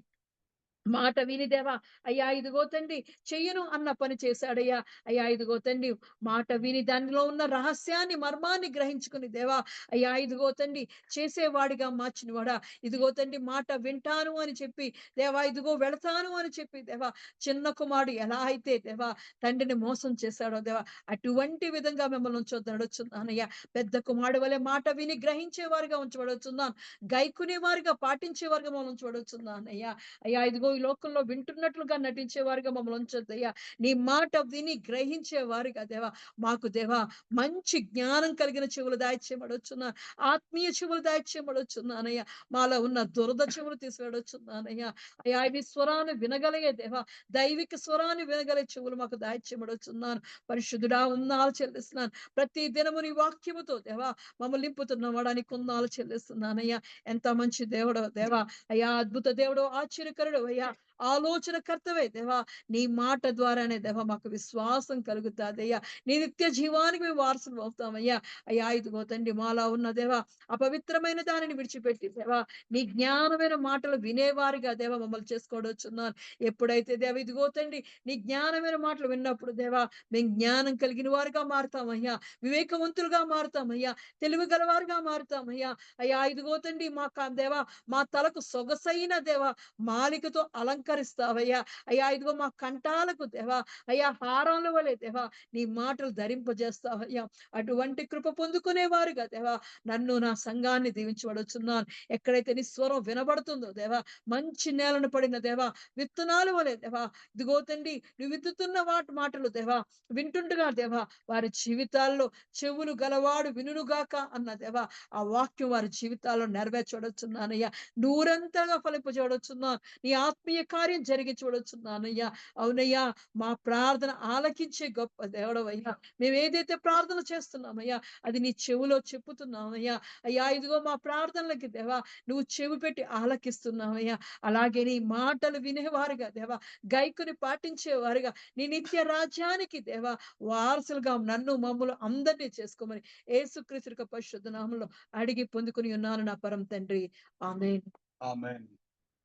మాట విని దేవా అయ్యా ఇదిగో తండ్రి చెయ్యను అన్న పని చేశాడయ్యా. అయ్యా ఇదిగో తండ్రి మాట విని దానిలో ఉన్న రహస్యాన్ని మర్మాన్ని గ్రహించుకుని దేవా అయ్యా ఇదిగో తండ్రి చేసేవాడిగా మార్చినవాడా. ఇదిగో తండ్రి మాట వింటాను అని చెప్పి దేవా ఇదిగో వెళతాను అని చెప్పి దేవా చిన్న కుమారుడు ఎలా అయితే దేవా తండ్రిని మోసం చేశాడో దేవా అటువంటి విధంగా మిమ్మల్ని నడుచున్నానయ్యా. పెద్ద కుమారుడు వలె మాట విని గ్రహించేవారుగా ఉంచబడుచున్నాను. గైకునే వారిగా పాటించేవారుగా మమ్మల్ని ఉంచబడుచున్నానయ్యా. అయ్యా ఇదిగో ఈ లోకంలో వింటున్నట్లుగా నటించేవారుగా మమ్మల్ని ఉంచొద్దయ్యా. నీ మాట విని గ్రహించేవారుగా దేవా మాకు దేవా మంచి జ్ఞానం కలిగిన చెవులు దాయిచ్చేయబడొచ్చున్నాను. ఆత్మీయ చెవులు దాయిచ్చేయబడొచ్చున్నానయ్యా. మాలో ఉన్న దురద చెవులు తీసివేయబడొచ్చున్నానయ్యా. అయ్యా ఈ స్వరాన్ని వినగలిగే దేవా దైవిక స్వరాన్ని వినగలిగే చెవులు మాకు దాయిచ్చేయబడొచ్చున్నాను. పరిశుద్ధుడా ఉన్నాలు చెల్లిస్తున్నాను. ప్రతి దినము నీ వాక్యముతో దేవా మమ్మల్ని నింపుతున్నవాడా నీకు ఉన్నాలు చెల్లిస్తున్నానయ్యా. ఎంత మంచి దేవుడో దేవా అయ్యా అద్భుత దేవుడు ఆశ్చర్యకరుడు అయ్యా ఆలోచనకర్తవే దేవా నీ మాట ద్వారానే దేవా మాకు విశ్వాసం కలుగుతాదయ్యా. నీ నిత్య జీవానికి మేము వారసులు అవుతామయ్యా. అయ్యా ఇదిగో తండ్రి మాలా ఉన్న దేవా అపవిత్రమైన దానిని విడిచిపెట్టి దేవా నీ జ్ఞానమైన మాటలు వినేవారిగా దేవా మమ్మల్ని చేసుకోవచ్చున్నాను. ఎప్పుడైతే దేవ ఇదిగో తండ్రి నీ జ్ఞానమైన మాటలు విన్నప్పుడు దేవా మేము జ్ఞానం కలిగిన వారుగా మారుతామయ్యా. వివేకవంతులుగా మారుతామయ్యా. తెలివి గలవారుగా మారుతామయ్యా. అయ్యా ఇదిగో తండ్రి మా దేవా మా తలకు సొగసైన దేవా మాలికతో అలంకరిస్తావయ్యా. అయ్యా ఇదిగో మా కంఠాలకు దేవా అయ్యా హారాల వలె దేవా నీ మాటలు ధరింపజేస్తావయ్యా. అటువంటి కృప పొందుకునేవారుగా దేవా నన్ను నా సంఘాన్ని దీవించబడుచున్నాను. ఎక్కడైతే నీ స్వరం వినబడుతుందో దేవా మంచి నేలను పడిన దేవా విత్తనాలు వలె దేవా ఇదిగో తండ్రి నువ్వు విత్తుతున్న వాటి మాటలు దేవా వింటుండగా దేవా వారి జీవితాల్లో చెవులు గలవాడు వినుగాక అన్న దేవా ఆ వాక్యం వారి జీవితాల్లో నెరవేర్చబడుచున్నానయ్యా. నూరంతగా ఫలింపజేయబడుచున్నాను. నీ ఆత్మీయ కార్యం జరిగి చూడొచ్చున్నానయ్యా. అవునయ్యా మా ప్రార్థన ఆలకించే గొప్ప దేవుడవయ్యా. మేము ఏదైతే ప్రార్థన చేస్తున్నామయ్యా అది నీ చెవులో చెప్పుతున్నామయ్యా. అయ్యా ఇదిగో మా ప్రార్థనలకి దేవా నువ్వు చెవి పెట్టి ఆలకిస్తున్నావయ్యా. అలాగే నీ మాటలు వినేవారుగా దేవా గైకుని పాటించేవారుగా నీ నిత్య రాజ్యానికి దేవా వారసులుగా నన్ను మమ్మల్ని అందరినీ చేసుకోమని యేసుక్రీస్తు పరిశుద్ధ నామములో అడిగి పొందుకుని ఉన్నాను నా పరమ తండ్రి. ఆమేన్. ఆమేన్.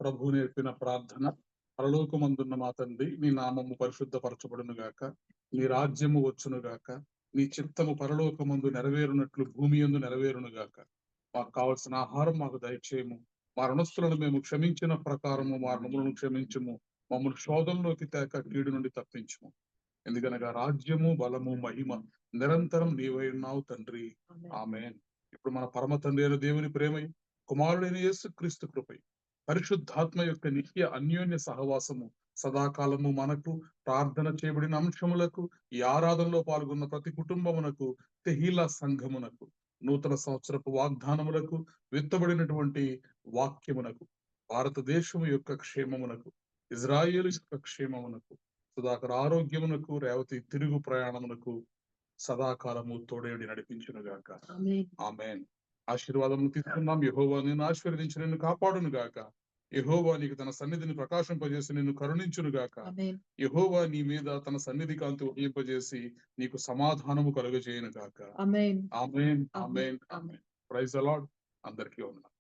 ప్రభు నేర్పిన ప్రార్థన. పరలోకమందున్న మా తండ్రి నీ నామము పరిశుద్ధపరచబడును గాక. నీ రాజ్యము వచ్చును గాక. నీ చిత్తము పరలోకమందు నెరవేరునట్లు భూమి యందు నెరవేరును గాక. మాకు కావలసిన ఆహారం మాకు దయచేయము. మా రుణస్థులను మేము క్షమించిన ప్రకారము మా రుణములను క్షమించుము. మమ్మల్ని శోధంలోకి తేక కీడు నుండి తప్పించుము. ఎందుకనగా రాజ్యము బలము మహిమ నిరంతరం నీవై ఉన్నావు తండ్రి. ఆమేన్. ఇప్పుడు మన పరమ తండ్రి అయిన దేవుని ప్రేమయు కుమారుడైన యేసుక్రీస్తు కృపై పరిశుద్ధాత్మ యొక్క నిత్య అన్యోన్య సహవాసము సదాకాలము మనకు ప్రార్థన చేయబడిన అంశములకు ఈ ఆరాధనలో పాల్గొన్న ప్రతి కుటుంబమునకు తెహీలా సంఘమునకు నూతన సంవత్సరపు వాగ్దానములకు విత్తబడినటువంటి వాక్యమునకు భారతదేశము యొక్క క్షేమమునకు ఇజ్రాయేలు యొక్క క్షేమమునకు సుధాకర ఆరోగ్యమునకు రేవతి తిరుగు ప్రయాణమునకు సదాకాలము తోడేడి నడిపించునుగాక. ఆమేన్. ఆశీర్వాదమును తీసుకున్నాం. యెహోవా నిన్ను ఆశీర్వదించి నిన్ను కాపాడును గాక. యెహోవా నీకు తన సన్నిధిని ప్రకాశింపజేసి నిన్ను కరుణించును గాక. యెహోవా నీ మీద తన సన్నిధి కాంతి ఉదయింపజేసి నీకు సమాధానము కలుగజేయును గాక. Amen. Amen. Amen. Amen. Praise the lord. అందరికీ వందనాలు.